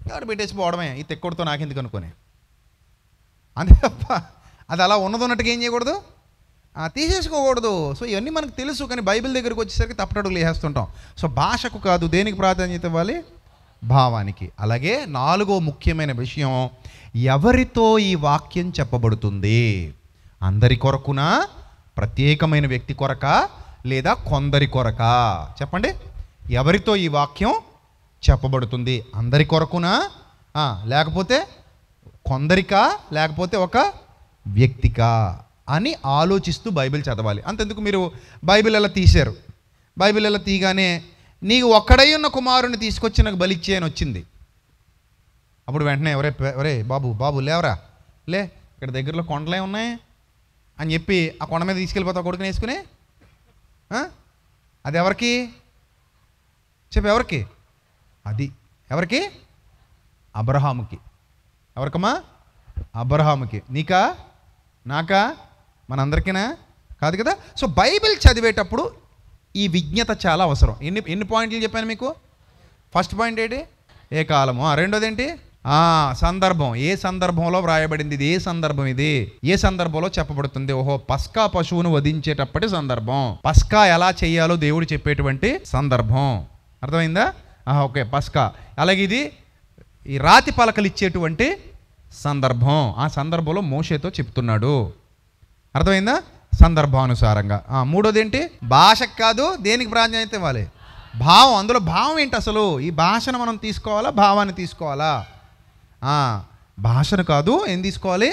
అక్కడ పెట్టేసి పోవడమే, ఈ తిక్కోడితో నాకెందుకు అనుకొని. అంతే తప్ప అది అలా ఉన్నట్టుగా ఏం చేయకూడదు, తీసేసుకోకూడదు. సో ఇవన్నీ మనకు తెలుసు, కానీ బైబిల్ దగ్గరికి వచ్చేసరికి తప్పటడుగులు వేస్తుంటాం. సో భాషకు కాదు, దేనికి ప్రాధాన్యత ఇవ్వాలి? భావానికి. అలాగే 4వ ముఖ్యమైన విషయం, ఎవరితో ఈ వాక్యం చెప్పబడుతుంది? అందరి కొరకునా, ప్రత్యేకమైన వ్యక్తి కొరక, లేదా కొందరి కొరక? చెప్పండి. ఎవరితో ఈ వాక్యం చెప్పబడుతుంది? అందరి కొరకునా, లేకపోతే కొందరికా, లేకపోతే ఒక వ్యక్తికా అని ఆలోచిస్తూ బైబిల్ చదవాలి. అంతెందుకు, మీరు బైబిల్ ఎలా తీశారు, బైబిల్ ఎలా తీయగానే నీకు ఒక్కడై ఉన్న కుమారుని తీసుకొచ్చి నాకు బలిచ్చే అని వచ్చింది. అప్పుడు వెంటనే ఒరే బాబు లేవరా, లే, ఇక్కడ దగ్గరలో కొండలే ఉన్నాయి అని చెప్పి ఆ కొండ మీద తీసుకెళ్ళిపోతావు కొడుకుని వేసుకుని. అది ఎవరికి చెప్పు, ఎవరికి? అది ఎవరికి? అబ్రహాముకి. ఎవరికమ్మా? అబ్రహాముకి. నీకా, నాకా, మనందరికీనా? కాదు కదా. సో బైబిల్ చదివేటప్పుడు ఈ విజ్ఞత చాలా అవసరం. ఎన్ని పాయింట్లు చెప్పాను మీకు? ఫస్ట్ పాయింట్ ఏంటి? ఏ కాలము. రెండోది ఏంటి? సందర్భం. ఏ సందర్భంలో వ్రాయబడింది ఇది? ఏ సందర్భం ఇది? ఏ సందర్భంలో చెప్పబడుతుంది? ఓహో, పస్కా పశువును వధించేటప్పటి సందర్భం. పస్కా ఎలా చేయాలో దేవుడు చెప్పేటువంటి సందర్భం. అర్థమైందా? ఓకే, పస్కా. అలాగే ఇది ఈ రాతి పలకలు ఇచ్చేటువంటి సందర్భం. ఆ సందర్భంలో మోషేతో చెప్తున్నాడు. అర్థమైందా? సందర్భానుసారంగా. మూడోది ఏంటి? భాషకు కాదు, దేనికి ప్రాధాన్యత ఇవ్వాలి? భావం. అందులో భావం ఏంటి అసలు? ఈ భాషను మనం తీసుకోవాలా, భావాన్ని తీసుకోవాలా? భాషను కాదు, ఏం తీసుకోవాలి?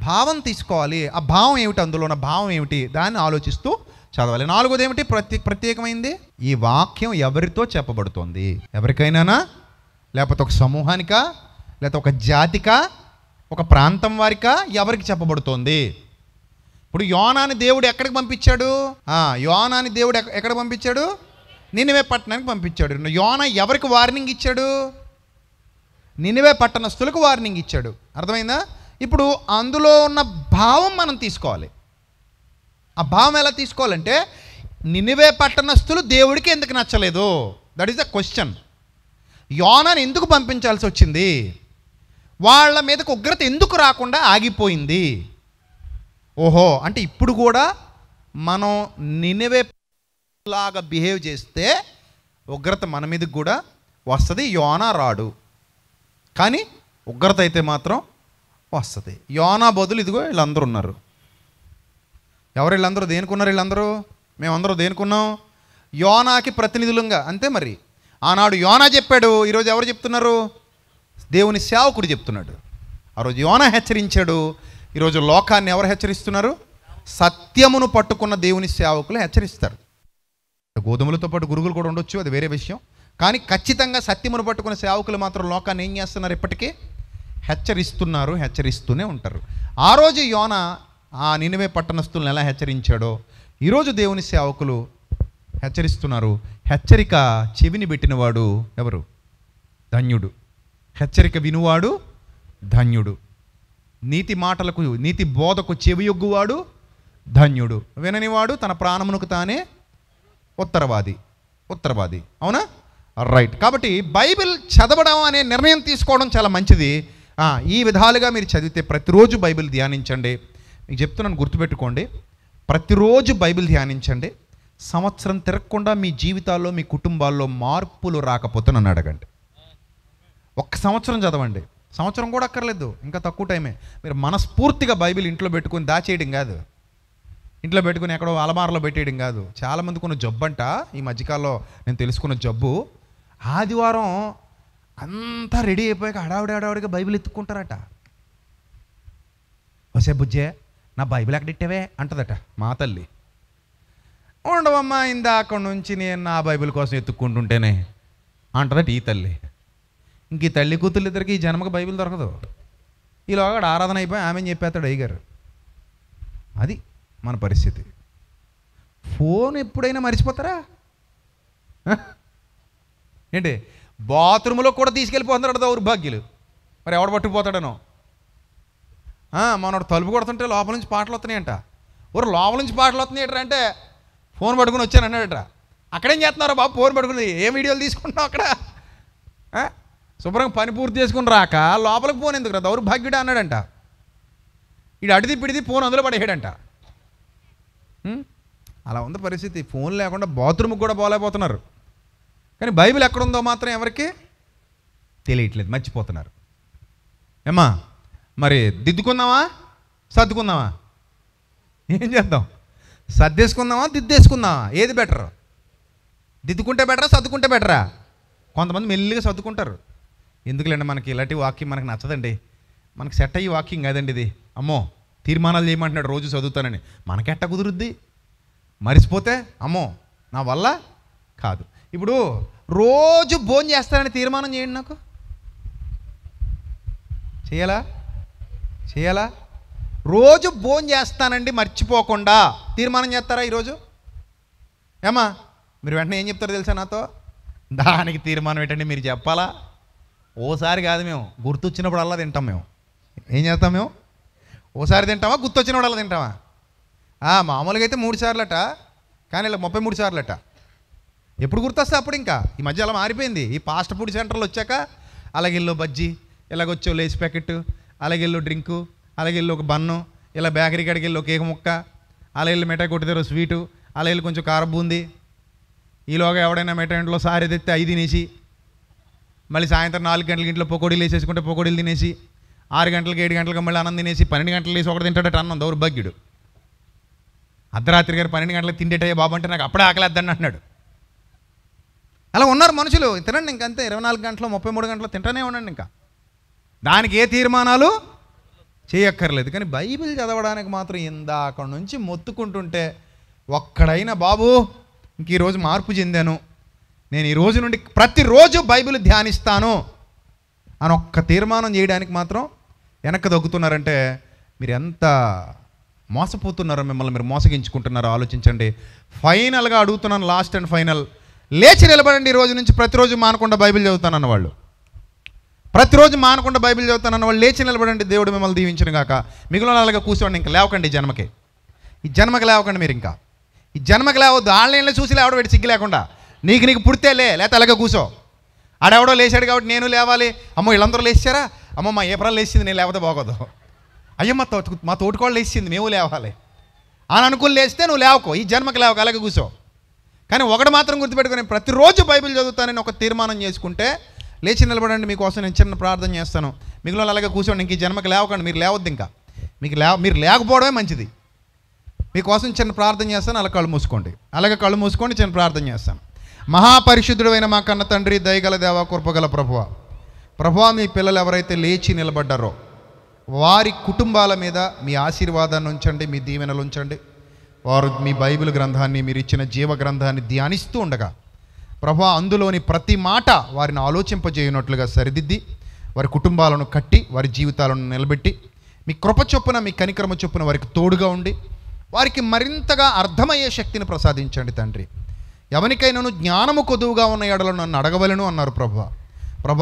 భావం తీసుకోవాలి. ఆ భావం ఏమిటి, అందులో ఉన్న భావం ఏమిటి, దాన్ని ఆలోచిస్తూ చదవాలి. 4వది ఏమిటి? ప్రత్యేకమైంది. ఈ వాక్యం ఎవరితో చెప్పబడుతోంది? ఎవరికైనానా, లేకపోతే ఒక సమూహానికా, లేకపోతే ఒక జాతికా, ఒక ప్రాంతం వారికా, ఎవరికి చెప్పబడుతోంది? ఇప్పుడు యోనాని దేవుడు ఎక్కడికి పంపించాడు? యోనాని దేవుడు ఎక్కడ పంపించాడు? నినివే పట్టణానికి పంపించాడు. యోనా ఎవరికి వార్నింగ్ ఇచ్చాడు? నినివే పట్టణస్తులకు వార్నింగ్ ఇచ్చాడు. అర్థమైందా? ఇప్పుడు అందులో ఉన్న భావం మనం తీసుకోవాలి. ఆ భావం ఎలా తీసుకోవాలంటే, నినివే పట్టణస్తులు దేవుడికి ఎందుకు నచ్చలేదు? That is the question. యోనాని ఎందుకు పంపించాల్సి వచ్చింది? వాళ్ళ మీదకు ఉగ్రత ఎందుకు రాకుండా ఆగిపోయింది? ఓహో, అంటే ఇప్పుడు కూడా మనం నినివే లాగా బిహేవ్ చేస్తే ఉగ్రత మన మీదకి కూడా వస్తుంది. యోనా రాడు, కానీ ఉగ్రత అయితే మాత్రం వస్తుంది. యోనా బదులు ఇదిగో వీళ్ళందరూ ఉన్నారు. ఎవరు వీళ్ళందరూ? దేనికున్నారు వీళ్ళందరూ? మేమందరూ దేనికున్నాం? యోనాకి ప్రతినిధులంగా. అంతే మరి. ఆనాడు యోనా చెప్పాడు, ఈరోజు ఎవరు చెప్తున్నారు? దేవుని సేవకుడు చెప్తున్నాడు. ఆ రోజు యోనా హెచ్చరించాడు, ఈరోజు లోకాన్ని ఎవరు హెచ్చరిస్తున్నారు? సత్యమును పట్టుకున్న దేవుని సేవకులు హెచ్చరిస్తారు. గోధుమలతో పాటు గురుగులు కూడా ఉండొచ్చు, అది వేరే విషయం. కానీ ఖచ్చితంగా సత్యమును పట్టుకున్న సేవకులు మాత్రం లోకాన్ని ఏం చేస్తున్నారు? ఇప్పటికీ హెచ్చరిస్తున్నారు, హెచ్చరిస్తూనే ఉంటారు. ఆ రోజు యోనా ఆ నినివే పట్టణస్తులను ఎలా హెచ్చరించాడో ఈరోజు దేవుని సేవకులు హెచ్చరిస్తున్నారు. హెచ్చరిక చెవిని పెట్టినవాడు ఎవరు? ధన్యుడు. హెచ్చరిక వినువాడు ధన్యుడు. నీతి మాటలకు, నీతి బోధకు చెవియొగ్గువాడు ధన్యుడు. విననివాడు తన ప్రాణమునకు తానే ఉత్తరవాది. అవునా? రైట్. కాబట్టి బైబిల్ చదవడం అనే నిర్ణయం తీసుకోవడం చాలా మంచిది. ఈ విధాలుగా మీరు చదివితే ప్రతిరోజు బైబిల్ ధ్యానించండి. మీకు చెప్తున్నాను, గుర్తుపెట్టుకోండి. ప్రతిరోజు బైబిల్ ధ్యానించండి. సంవత్సరం తిరగకుండా మీ జీవితాల్లో, మీ కుటుంబాల్లో మార్పులు రాకపోతే నన్ను అడగండి. ఒక్క సంవత్సరం చదవండి. సంవత్సరం కూడా అక్కర్లేదు, ఇంకా తక్కువ టైమే. మీరు మనస్ఫూర్తిగా బైబిల్ ఇంట్లో పెట్టుకొని దాచేయడం కాదు, ఇంట్లో పెట్టుకుని ఎక్కడో అలమారలో పెట్టేయడం కాదు. చాలామందికి ఉన్న జబ్బు అంట, ఈ మధ్యకాలంలో నేను తెలుసుకున్న జబ్బు, ఆదివారం అంతా రెడీ అయిపోయాక హడావుడిగా బైబిల్ ఎత్తుక్కుంటారట. వసే బుజ్జే, నా బైబిల్ ఎక్కడిట్టేవే అంటదట మా తల్లి. ఉండవమ్మా, ఇందాక నుంచి నేను నా బైబిల్ కోసం ఎత్తుక్కుంటుంటేనే అంటదట ఈ తల్లి. ఇంక ఈ తల్లి కూతుళ్ళు ఇద్దరికి ఈ జన్మకు బైబిల్ దొరకదు. ఈలోగా ఆరాధన అయిపోయి ఆమె చెప్పేస్తాడు అయ్యగారు. అది మన పరిస్థితి. ఫోన్ ఎప్పుడైనా మర్చిపోతారా ఏంటి? బాత్రూంలో కూడా తీసుకెళ్ళిపోతున్నాడు దౌర్భాగ్యులు. మరి ఎవడు పట్టుకుపోతాడనో. మనోడు తలుపు కొడుతుంటే లోపల నుంచి పాటలు వస్తున్నాయంట. లోపల నుంచి పాటలు వస్తున్నాయి అంటే ఫోన్ పట్టుకుని వచ్చాను అన్నాడట. అక్కడేం చేస్తున్నారో బాబు, ఫోన్ పట్టుకుని ఏం వీడియోలు తీసుకుంటున్నావు అక్కడ? శుభ్రంగా పని పూర్తి చేసుకుని రాక లోపలికి ఫోన్ ఎందుకు రా దౌర్భాగ్యుడా అన్నాడంట. ఇడు అడిది పిడిది ఫోన్ అందులో పడేయడంట. అలా ఉంది పరిస్థితి. ఫోన్ లేకుండా బాత్రూమ్కి కూడా పోలేకపోతున్నారు. కానీ బైబిల్ ఎక్కడుందో మాత్రం ఎవరికి తెలియట్లేదు, మర్చిపోతున్నారు. ఏమ్మా మరి దిద్దుకుందామా సర్దుకుందామా? ఏం చేద్దాం? సర్దేసుకుందామా దిద్దేసుకుందామా? ఏది బెటర్? దిద్దుకుంటే బెటరా సర్దుకుంటే బెటరా? కొంతమంది మెల్లిగా సర్దుకుంటారు. ఎందుకులేండి, మనకి ఇలాంటి వాక్యం మనకు నచ్చదండి, మనకు సెట్ అయ్యి వాక్యం కాదండి ఇది, అమ్మో తీర్మానాలు చేయమంటున్నాడు రోజు చదువుతానని. మనకెట్ట కుదురుద్ది? మరిసిపోతే అమ్మో నా వల్ల కాదు. ఇప్పుడు రోజు భోజనం చేస్తానని తీర్మానం చేయండి, నాకు చేయాలా? రోజు భోజనం చేస్తానండి మర్చిపోకుండా తీర్మానం చేస్తారా ఈరోజు? ఏమా మీరు వెంటనే ఏం చెప్తారో తెలుసా నాతో? దానికి తీర్మానం ఏంటండి మీరు చెప్పాలా? ఓసారి కాదు, మేము గుర్తొచ్చినప్పుడు అలా తింటాం. మేము ఏం చేస్తాం? మేము ఓసారి తింటామా, గుర్తొచ్చినప్పుడు అలా తింటామా? మామూలుగా అయితే 3 సార్లట, కానీ ఇలా 33 సార్లట. ఎప్పుడు గుర్తొస్తే అప్పుడు. ఇంకా ఈ మధ్య అలా మారిపోయింది. ఈ ఫాస్ట్ ఫుడ్ సెంటర్లు వచ్చాక అలాగెల్లో బజ్జీ, ఇలాగొచ్చో లేస్ ప్యాకెట్, అలాగెల్లో డ్రింకు, అలాగెల్లో ఒక బన్ను, ఇలా బేకరీ కాడికి వెళ్ళి ఒక కేక్ ముక్క, అలా వెళ్ళి మిఠాయి కొట్టిదారు స్వీటు, అలా వెళ్ళి కొంచెం కారం బూంది. ఈలోగా ఎవడైనా మిఠాయింట్లో సారీ తెస్తే 5 తినేసి, మళ్ళీ సాయంత్రం 4 గంటలకి ఇంట్లో పకోడీలు వేసేసుకుంటే పకోడీలు తినేసి, 6 గంటలకి 7 గంటలకు మళ్ళీ అన్నం తినేసి 12 గంటలు వేసి ఒకటి తింటాడట అన్నం, దౌర్భాగ్యుడు. అర్ధరాత్రి గారు 12 గంటలకు తిండేటయ్యే బాబు అంటే నాకు అప్పుడే ఆకలేద్దని అన్నాడు. అలా ఉన్నారు మనుషులు. తినండి ఇంకంతే, 24 గంటలు 33 గంటలు తింటూనే ఉండండి. ఇంకా దానికి ఏ తీర్మానాలు చేయక్కర్లేదు. కానీ బైబిల్ చదవడానికి మాత్రం ఇందాక నుంచి మొత్తుకుంటుంటే ఒక్కడైనా బాబు ఇంక ఈరోజు మార్పు చెందాను, నేను ఈ రోజు నుండి ప్రతిరోజు బైబిల్ ధ్యానిస్తాను అని ఒక్క తీర్మానం చేయడానికి మాత్రం వెనక్కి తగ్గుతున్నారంటే మీరు ఎంత మోసపోతున్నారో, మిమ్మల్ని మీరు మోసగించుకుంటున్నారో ఆలోచించండి. ఫైనల్గా అడుగుతున్నాను, లాస్ట్ అండ్ ఫైనల్, లేచి నిలబడండి. ఈ రోజు నుంచి ప్రతిరోజు మానకుండా బైబిల్ చదువుతానన్న వాళ్ళు, ప్రతిరోజు మానకుండా బైబిల్ చదువుతానన్న వాళ్ళు లేచి నిలబడండి. దేవుడు మిమ్మల్ని దీవించిన గాక. మిగిలిన అలాగా కూర్చోండి. ఇంకా లేవకండి ఈ జన్మకి లేవకండి. మీరు ఇంకా ఈ జన్మకి లేవద్దు. ఆన్లైన్లో చూసి లేవడం పెట్టి సిగ్గు లేకుండా, నీకు పుడితే లేకపోతే అలాగే కూర్చో. ఆడెవడో లేచాడు కాబట్టి నేను లేవాలి. అమ్మో వీళ్ళందరూ లేచారా, అమ్మో మా ఏప్రిల్ లేచింది నేను లేకపోతే బాగోదు, అయ్యో మా తోటికోళ్ళు లేచింది మేము లేవాలి అని అనుకుని లేస్తే నువ్వు లేవకో, ఈ జన్మకి లేవక అలాగే కూర్చో. కానీ ఒకటి మాత్రం గుర్తుపెట్టుకుని, ప్రతిరోజు బైబిల్ చదువుతానని ఒక తీర్మానం చేసుకుంటే లేచి నిలబడండి. మీకోసం నేను చిన్న ప్రార్థన చేస్తాను. మిగిలిన అలాగే కూర్చోండి. ఇంక ఈ జన్మకి లేవకండి, మీరు లేవద్దు. ఇంకా మీరు లేకపోవడమే మంచిది. మీకోసం చిన్న ప్రార్థన చేస్తాను. అలా కళ్ళు మూసుకోండి, అలాగే కళ్ళు మూసుకోండి, చిన్న ప్రార్థన చేస్తాను. మహాపరిశుద్ధుడైన మా కన్న తండ్రి, దయగల దేవా, కృపగల ప్రభువా, మీ పిల్లలు ఎవరైతే లేచి నిలబడ్డారో వారి కుటుంబాల మీద మీ ఆశీర్వాదాన్ని ఉంచండి, మీ దీవెనలు ఉంచండి. వారు మీ బైబిల్ గ్రంథాన్ని, మీరు ఇచ్చిన జీవ గ్రంథాన్ని ధ్యానిస్తూ ఉండగా ప్రభువా, అందులోని ప్రతి మాట వారిని ఆలోచింపజేయనట్లుగా సరిదిద్ది, వారి కుటుంబాలను కట్టి, వారి జీవితాలను నిలబెట్టి, మీ కృప చొప్పున, మీ కనికరమ చొప్పున వారికి తోడుగా ఉండి, వారికి మరింతగా అర్థమయ్యే శక్తిని ప్రసాదించండి తండ్రి. ఎవరికైనాను జ్ఞానము కొదువుగా ఉన్న ఎడల నన్ను అడగవలను అన్నారు ప్రభువా.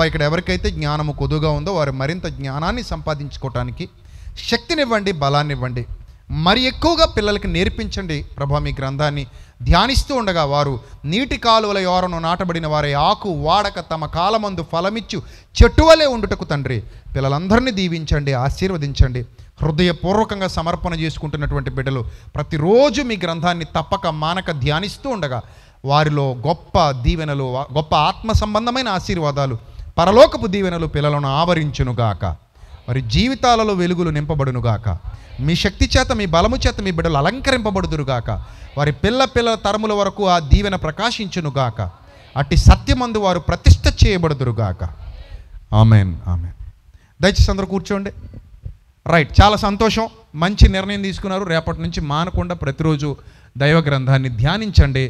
ఇక్కడ ఎవరికైతే జ్ఞానము కొదువుగా ఉందో వారు మరింత జ్ఞానాన్ని సంపాదించుకోవటానికి శక్తినివ్వండి, బలాన్నివ్వండి. మరి ఎక్కువగా పిల్లలకి నేర్పించండి ప్రభా. మీ గ్రంథాన్ని ధ్యానిస్తూ ఉండగా వారు నీటి కాలువల యోరను నాటబడిన వారి ఆకు వాడక తమ కాలమందు ఫలమిచ్చు చెట్టువలే ఉండుటకు తండ్రి పిల్లలందరినీ దీవించండి, ఆశీర్వదించండి. హృదయపూర్వకంగా సమర్పణ చేసుకుంటున్నటువంటి బిడ్డలు ప్రతిరోజు మీ గ్రంథాన్ని తప్పక మానక ధ్యానిస్తూ ఉండగా వారిలో గొప్ప దీవెనలు, గొప్ప ఆత్మ సంబంధమైన ఆశీర్వాదాలు, పరలోకపు దీవెనలు పిల్లలను ఆవరించునుగాక. వారి జీవితాలలో వెలుగులు నింపబడునుగాక. మీ శక్తి చేత, మీ బలము చేత మీ బిడ్డలు అలంకరింపబడుదురుగాక. వారి పిల్ల తరముల వరకు ఆ దీవెన ప్రకాశించునుగాక. అట్టి సత్యమందు వారు ప్రతిష్ఠ చేయబడుదురుగాక. Amen, amen. దయచేసి అందరూ కూర్చోండి. రైట్, చాలా సంతోషం, మంచి నిర్ణయం తీసుకున్నారు. రేపటి నుంచి మానకుండా ప్రతిరోజు దైవ గ్రంథాన్ని ధ్యానించండి.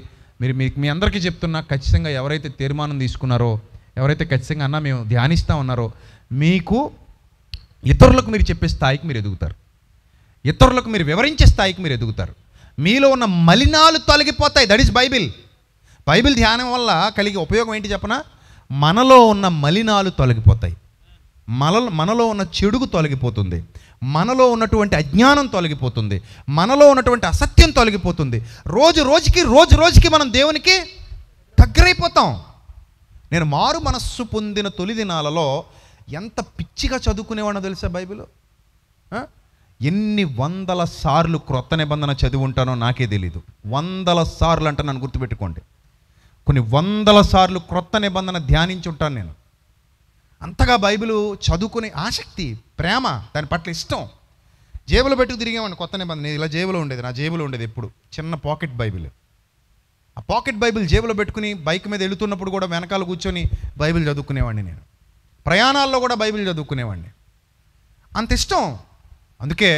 మీ అందరికీ చెప్తున్నా, ఖచ్చితంగా ఎవరైతే తీర్మానం తీసుకున్నారో, ఎవరైతే ఖచ్చితంగా అన్నా మేము ధ్యానిస్తూ ఉన్నారో, మీకు ఇతరులకు మీరు చెప్పే స్థాయికి మీరు ఎదుగుతారు. ఇతరులకు మీరు వివరించే స్థాయికి మీరు ఎదుగుతారు. మీలో ఉన్న మలినాలు తొలగిపోతాయి. దట్ ఈస్ బైబిల్ ధ్యానం వల్ల కలిగే ఉపయోగం ఏంటి చెప్పనా? మనలో ఉన్న మలినాలు తొలగిపోతాయి. మనలో ఉన్న చెడుగు తొలగిపోతుంది, మనలో ఉన్నటువంటి అజ్ఞానం తొలగిపోతుంది, మనలో ఉన్నటువంటి అసత్యం తొలగిపోతుంది. రోజు రోజుకి మనం దేవునికి దగ్గరైపోతాం. నేను మారు మనస్సు పొందిన తొలి దినాలలో ఎంత పిచ్చిగా చదువుకునేవాడినో తెలుసా బైబిల్. ఎన్ని వందల సార్లు క్రొత్త నిబంధన చదివి ఉంటానో నాకే తెలీదు. వందల సార్లు అంటే నన్ను గుర్తుపెట్టుకోండి. కొన్ని వందల సార్లు క్రొత్త నిబంధన ధ్యానించి ఉంటాను నేను. అంతగా బైబిల్ చదువుకునే ఆసక్తి, ప్రేమ, దాని పట్ల ఇష్టం. జేబులో పెట్టుకు తిరిగేవాడిని కొత్త నిబంధన. ఇలా జేబులో ఉండేది, నా జేబులో ఉండేది ఎప్పుడు చిన్న పాకెట్ బైబిల్. ఆ పాకెట్ బైబిల్ జేబులో పెట్టుకుని బైక్ మీద వెళుతున్నప్పుడు కూడా వెనకాల కూర్చొని బైబిల్ చదువుకునేవాడిని నేను. ప్రయాణాల్లో కూడా బైబిల్ చదువుకునేవాడిని. అంత ఇష్టం. అందుకే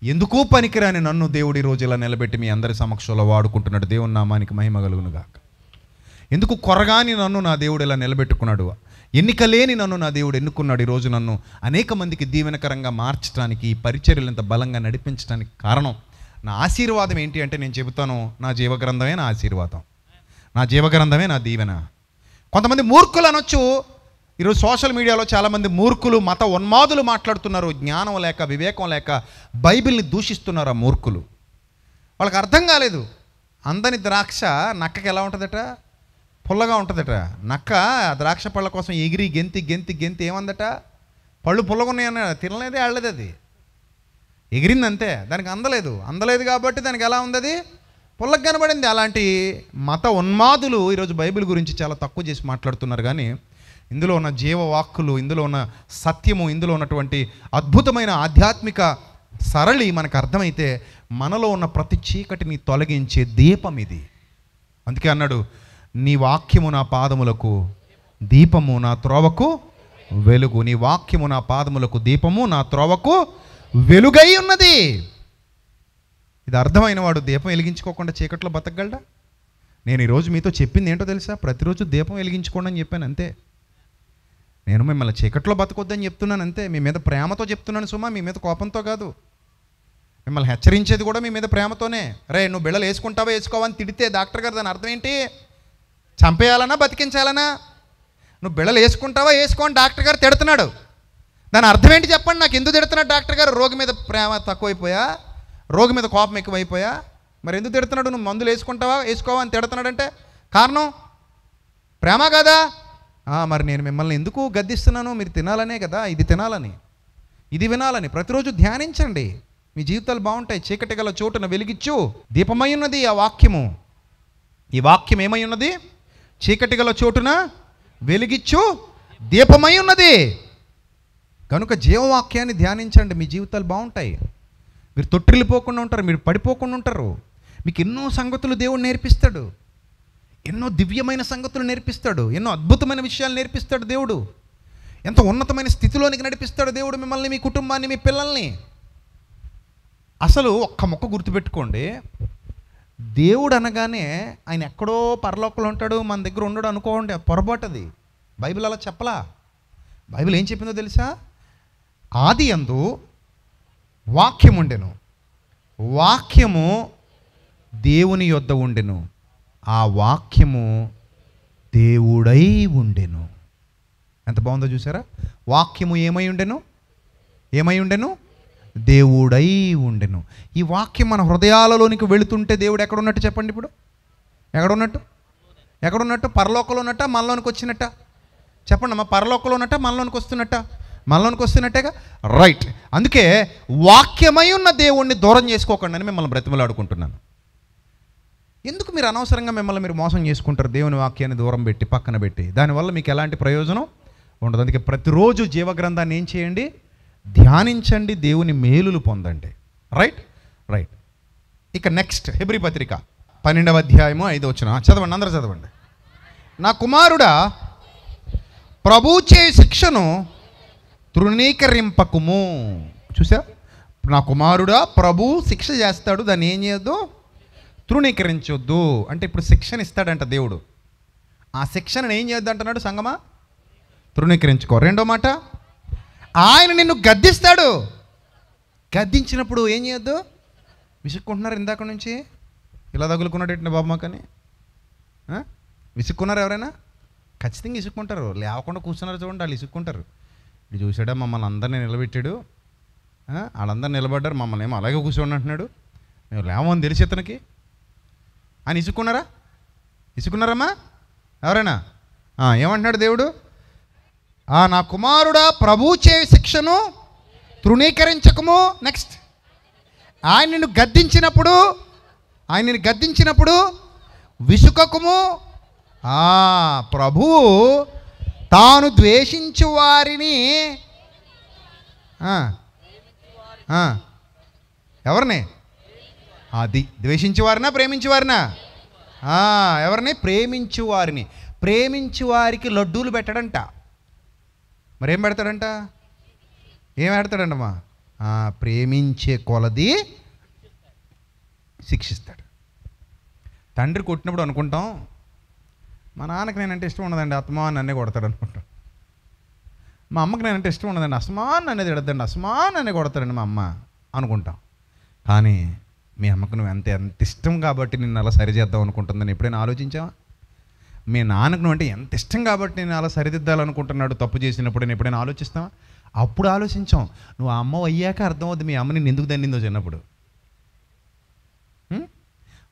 ఎందుకూ పనికిరాని నన్ను దేవుడి రోజు ఇలా నిలబెట్టి మీ అందరి సమక్షంలో వాడుకుంటున్నాడు. దేవుని నామానికి మహిమ కలుగునుగాక. ఎందుకు కొరగాని నన్ను నా దేవుడు ఇలా నిలబెట్టుకున్నాడు. ఎన్నికలేని నన్ను నా దేవుడు ఎన్నుకున్నాడు. ఈరోజు నన్ను అనేక మందికి దీవెనకరంగా మార్చడానికి, ఈ పరిచర్యలు ఇంత బలంగా నడిపించడానికి కారణం నా ఆశీర్వాదం ఏంటి అంటే, నేను చెబుతాను, నా జీవగ్రంథమే నా ఆశీర్వాదం, నా జీవగ్రంథమే నా దీవెన. కొంతమంది మూర్ఖులు అనొచ్చు. ఈరోజు సోషల్ మీడియాలో చాలామంది మూర్ఖులు, మత ఉన్మాదులు మాట్లాడుతున్నారు. జ్ఞానం లేక, వివేకం లేక బైబిల్ని దూషిస్తున్నారు ఆ మూర్ఖులు. వాళ్ళకి అర్థం కాలేదు. అందని ద్రాక్ష నక్కకి ఎలా ఉంటుందట? పుల్లగా ఉంటుందట. నక్క ద్రాక్ష పళ్ళ కోసం ఎగిరి గెంతి ఏమందట? పళ్ళు పుల్లగా ఉన్నాయన్న తినలేదే, ఆడలేదు. అది ఎగిరింది అంతే, దానికి అందలేదు కాబట్టి దానికి ఎలా ఉంది? అది పుల్లగా కనబడింది. అలాంటి మత ఉన్మాదులు ఈరోజు బైబిల్ గురించి చాలా తక్కువ చేసి మాట్లాడుతున్నారు. కానీ ఇందులో ఉన్న జీవవాక్కులు, ఇందులో ఉన్న సత్యము, ఇందులో ఉన్నటువంటి అద్భుతమైన ఆధ్యాత్మిక సరళి మనకు అర్థమైతే మనలో ఉన్న ప్రతి చీకటిని తొలగించే దీపం ఇది. అందుకే అన్నాడు, నీ వాక్యము నా పాదములకు దీపము, నా త్రోవకు వెలుగు. నీ వాక్యము నా పాదములకు దీపము, నా త్రోవకు వెలుగై ఉన్నది. ఇది అర్థమైన వాడు దీపం వెలిగించుకోకుండా చీకట్లో బతకగలడా? నేను ఈరోజు మీతో చెప్పింది ఏంటో తెలుసా? ప్రతిరోజు దీపం వెలిగించుకోండి అని చెప్పాను అంతే. నేను మిమ్మల్ని చీకట్లో బతకొద్దని చెప్తున్నాను అంతే. మీ మీద ప్రేమతో చెప్తున్నాను సుమా, మీ మీద కోపంతో కాదు. మిమ్మల్ని హెచ్చరించేది కూడా మీ మీద ప్రేమతోనే. రే, నువ్వు బిళ్ళలు వేసుకుంటావా వేసుకోవని తిడితే డాక్టర్ గారు దాని అర్థం ఏంటి? చంపేయాలన్నా బతికించాలన్నా? నువ్వు బిళ్ళలు వేసుకుంటావా వేసుకోని డాక్టర్ గారు తిడుతున్నాడు, దాని అర్థం ఏంటి చెప్పండి? నాకు ఎందుకు తిడుతున్నాడు డాక్టర్ గారు? రోగి మీద ప్రేమ తక్కువైపోయా? రోగి మీద కోపం ఎక్కువైపోయా? మరి ఎందుకు తిడుతున్నాడు? నువ్వు మందులు వేసుకుంటావా వేసుకోవా అని తిడుతున్నాడంటే కారణం ప్రేమ కదా? మరి నేను మిమ్మల్ని ఎందుకు గద్దిస్తున్నాను? మీరు తినాలనే కదా, ఇది తినాలని, ఇది వినాలని. ప్రతిరోజు ధ్యానించండి, మీ జీవితాలు బాగుంటాయి. చీకటి గల చోటున వెలిగిచ్చు దీపమై ఉన్నది ఆ వాక్యము. ఈ వాక్యం ఏమై ఉన్నది? చీకటి గల చోటున వెలిగిచ్చు దీపమై ఉన్నది. కనుక జీవవాక్యాన్ని ధ్యానించండి, మీ జీవితాలు బాగుంటాయి. మీరు తొట్టిల్లిపోకుండా ఉంటారు, మీరు పడిపోకుండా ఉంటారు. మీకు ఎన్నో సంగతులు దేవుడు నేర్పిస్తాడు, ఎన్నో దివ్యమైన సంగతులు నేర్పిస్తాడు, ఎన్నో అద్భుతమైన విషయాలు నేర్పిస్తాడు దేవుడు. ఎంతో ఉన్నతమైన స్థితిలోనికి నడిపిస్తాడు దేవుడు మిమ్మల్ని, మీ కుటుంబాన్ని, మీ పిల్లల్ని. అసలు ఒక్క మొక్క గుర్తుపెట్టుకోండి, దేవుడు అనగానే ఆయన ఎక్కడో పరలోకంలో ఉంటాడు, మన దగ్గర ఉండడు అనుకోండి, పొరపాటు. అది బైబిల్ అలా చెప్పలా. బైబిల్ ఏం చెప్పిందో తెలుసా? ఆది యందు వాక్యం ఉండెను, వాక్యము దేవుని యొద్ద ఉండెను, ఆ వాక్యము దేవుడై ఉండెను. ఎంత బాగుందో చూసారా? వాక్యము ఏమై ఉండెను? ఏమై ఉండెను? దేవుడై ఉండెను. ఈ వాక్యం మన హృదయాలలోనికి వెళుతుంటే దేవుడు ఎక్కడున్నట్టు చెప్పండి? ఇప్పుడు ఎక్కడున్నట్టు? పరలోకంలో ఉన్నట్ట, మనలోనికి వచ్చినట్ట? చెప్పండి అమ్మా, పరలోకంలో ఉన్నట్ట, మనలోనికి వస్తున్నట్ట? మనలోనికి వస్తున్నట్టేగా, రైట్. అందుకే వాక్యమై ఉన్న దేవుణ్ణి దూరం చేసుకోకండి అని మిమ్మల్ని బ్రతిమలాడుకుంటున్నాను. ఎందుకు మీరు అనవసరంగా మిమ్మల్ని మీరు మోసం చేసుకుంటారు? దేవుని వాక్యాన్ని దూరం పెట్టి, పక్కన పెట్టి, దానివల్ల మీకు ఎలాంటి ప్రయోజనం ఉండదు. అందుకే ప్రతిరోజు జీవగ్రంథాన్ని ఏం చేయండి? ధ్యానించండి, దేవుని మేలులు పొందండి. రైట్. ఇక నెక్స్ట్ హెబ్రీ పత్రిక 12వ అధ్యాయము 5వ వచనం చదవండి, అందరూ చదవండి. నా కుమారుడా, ప్రభుచే శిక్షను తృణీకరింపకుము. చూసా? నా కుమారుడా, ప్రభు శిక్ష చేస్తాడు, దాన్ని ఏం చేయొద్దు? తృణీకరించొద్దు. అంటే ఇప్పుడు శిక్షణ ఇస్తాడంట దేవుడు. ఆ శిక్షణను ఏం చేయొద్దు అంటున్నాడు? సంగమా, తృణీకరించుకో. రెండో మాట, ఆయన నిన్ను గద్దిస్తాడు. గద్దించినప్పుడు ఏం చేయొద్దు? విసుక్కుంటున్నారు ఇందాక నుంచి, ఇలా తగులుకున్నాడు బాబు మాకని. విసుక్కున్నారు ఎవరైనా? ఖచ్చితంగా ఇసుక్కుంటారు. లేవకుండా కూర్చున్నారు చూడండి, వాళ్ళు ఇసుక్కుంటారు. ఇది చూసాడా మమ్మల్ని అందరినీ నిలబెట్టాడు, వాళ్ళందరూ నిలబడ్డారు, మమ్మల్ని ఏమో అలాగే కూర్చోండి అంటున్నాడు, మేము లేమని తెలిసి ఇతనికి అని ఇసుకున్నారమ్మా ఎవరైనా? ఏమంటున్నాడు దేవుడు? నా కుమారుడా ప్రభు చే శిక్షను తృణీకరించకము. నెక్స్ట్, ఆయనను గద్దించినప్పుడు విసుకకుము. ప్రభువు తాను ద్వేషించు వారిని ఎవరిని? అది ద్వేషించేవారినా ప్రేమించేవారినా? ఎవరిని? ప్రేమించువారిని. ప్రేమించు వారికి లడ్డూలు పెట్టడంట. మరేం పెడతాడంట? ఏం పెడతాడంటమ్మా? ప్రేమించే కొలది శిక్షిస్తాడు. తండ్రి కొట్టినప్పుడు అనుకుంటాం, మా నాన్నకి నేనంటే ఇష్టం ఉండదండి, అస్తమాన్ నన్నే కొడతాడు అనుకుంటాం. మా అమ్మకి నేనంటే ఇష్టం ఉండదండి, అస్తమాన్ నన్నే తిడద్దండి, అస్తమాన్ నన్నే కొడతాడండి మా అమ్మ అనుకుంటాం. కానీ మీ అమ్మకు నువ్వు ఎంత ఇష్టం కాబట్టి నిన్ను అలా సరిచేద్దాం అనుకుంటుందని ఎప్పుడైనా ఆలోచించావా? మీ నాన్నకు నువ్వు అంటే ఎంత ఇష్టం కాబట్టి నేను అలా సరిదిద్దాలనుకుంటున్నాడు తప్పు చేసినప్పుడు నేను ఎప్పుడైనా ఆలోచిస్తావా? అప్పుడు ఆలోచించాం. నువ్వు ఆ అమ్మ అయ్యాక అర్థమవుద్ది మీ అమ్మ నిన్ను ఎందుకు దండిందో చిన్నప్పుడు.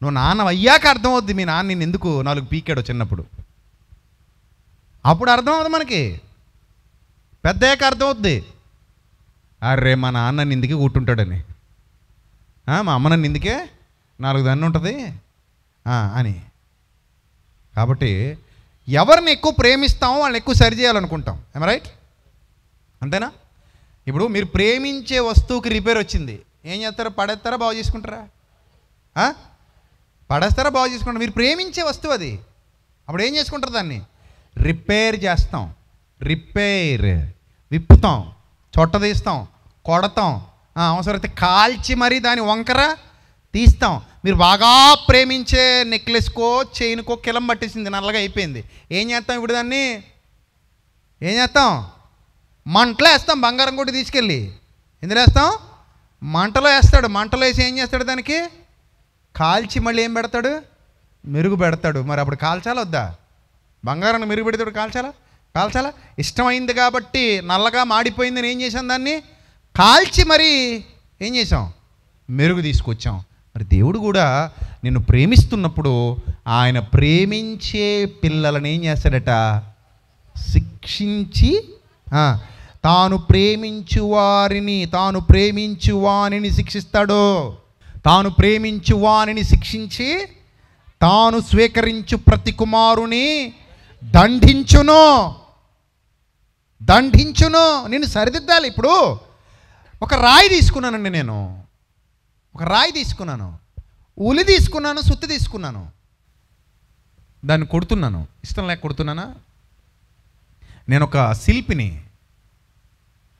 నువ్వు నాన్న అయ్యాక అర్థమవుద్ది మీ నాన్న నిన్ను ఎందుకు 4 పీకాడో చిన్నప్పుడు. అప్పుడు అర్థమవుతుంది మనకి, పెద్దయ్యాక అర్థమవుద్ది. అరే మా నాన్న నన్ను ఇందుకే కూర్చుంటాడని, మా అమ్మ నన్ను ఇందుకే 4 దన్ను ఉంటుంది అని. కాబట్టి ఎవరిని ఎక్కువ ప్రేమిస్తామో వాళ్ళని ఎక్కువ సరిచేయాలనుకుంటాం. ఏమ రైట్? అంతేనా? ఇప్పుడు మీరు ప్రేమించే వస్తువుకి రిపేర్ వచ్చింది, ఏం చేస్తారా? పడేస్తారా? బాగు చేసుకుంటారా? పడేస్తారా? బాగు చేసుకుంటారా? మీరు ప్రేమించే వస్తువు అది, అప్పుడు ఏం చేసుకుంటారు? దాన్ని రిపేర్ చేస్తాం. విప్పుతాం, చొట్టదీస్తాం, కొడతాం, అవసరమైతే కాల్చి మరీ దాని వంకర తీస్తాం. మీరు బాగా ప్రేమించే నెక్లెస్కో చైన్కో కిలం పట్టేసింది, నల్లగా అయిపోయింది, ఏం చేస్తాం? ఇప్పుడు దాన్ని ఏం చేస్తాం? మంటలో వేస్తాం. బంగారం కొట్టి తీసుకెళ్ళి ఎందులో వేస్తాం? మంటలో వేస్తాడు. మంటలో వేసి ఏం చేస్తాడు? దానికి కాల్చి మళ్ళీ ఏం పెడతాడు? మెరుగు పెడతాడు. మరి అప్పుడు కాల్చాలా వద్దా? బంగారాన్ని మెరుగు పెడతాడు, కాల్చాలా? ఇష్టమైంది కాబట్టి నల్లగా మాడిపోయిందని ఏం చేసాం? దాన్ని కాల్చి మరి ఏం చేసాం? మెరుగు తీసుకొచ్చాం. మరి దేవుడు కూడా నిన్ను ప్రేమిస్తున్నప్పుడు ఆయన ప్రేమించే పిల్లలను ఏం చేస్తాడట? శిక్షించి తాను ప్రేమించు వానిని శిక్షిస్తాడు. తాను ప్రేమించు వానిని శిక్షించి తాను స్వీకరించు ప్రతి కుమారుని దండించును. నిన్ను సరిదిద్దాలి. ఇప్పుడు ఒక రాయి తీసుకున్నానండి, నేను ఒక రాయి తీసుకున్నాను, ఉలి తీసుకున్నాను, సుత్తి తీసుకున్నాను, దాన్ని కొడుతున్నాను. ఇష్టం లేక కొడుతున్నానా? నేను ఒక శిల్పిని,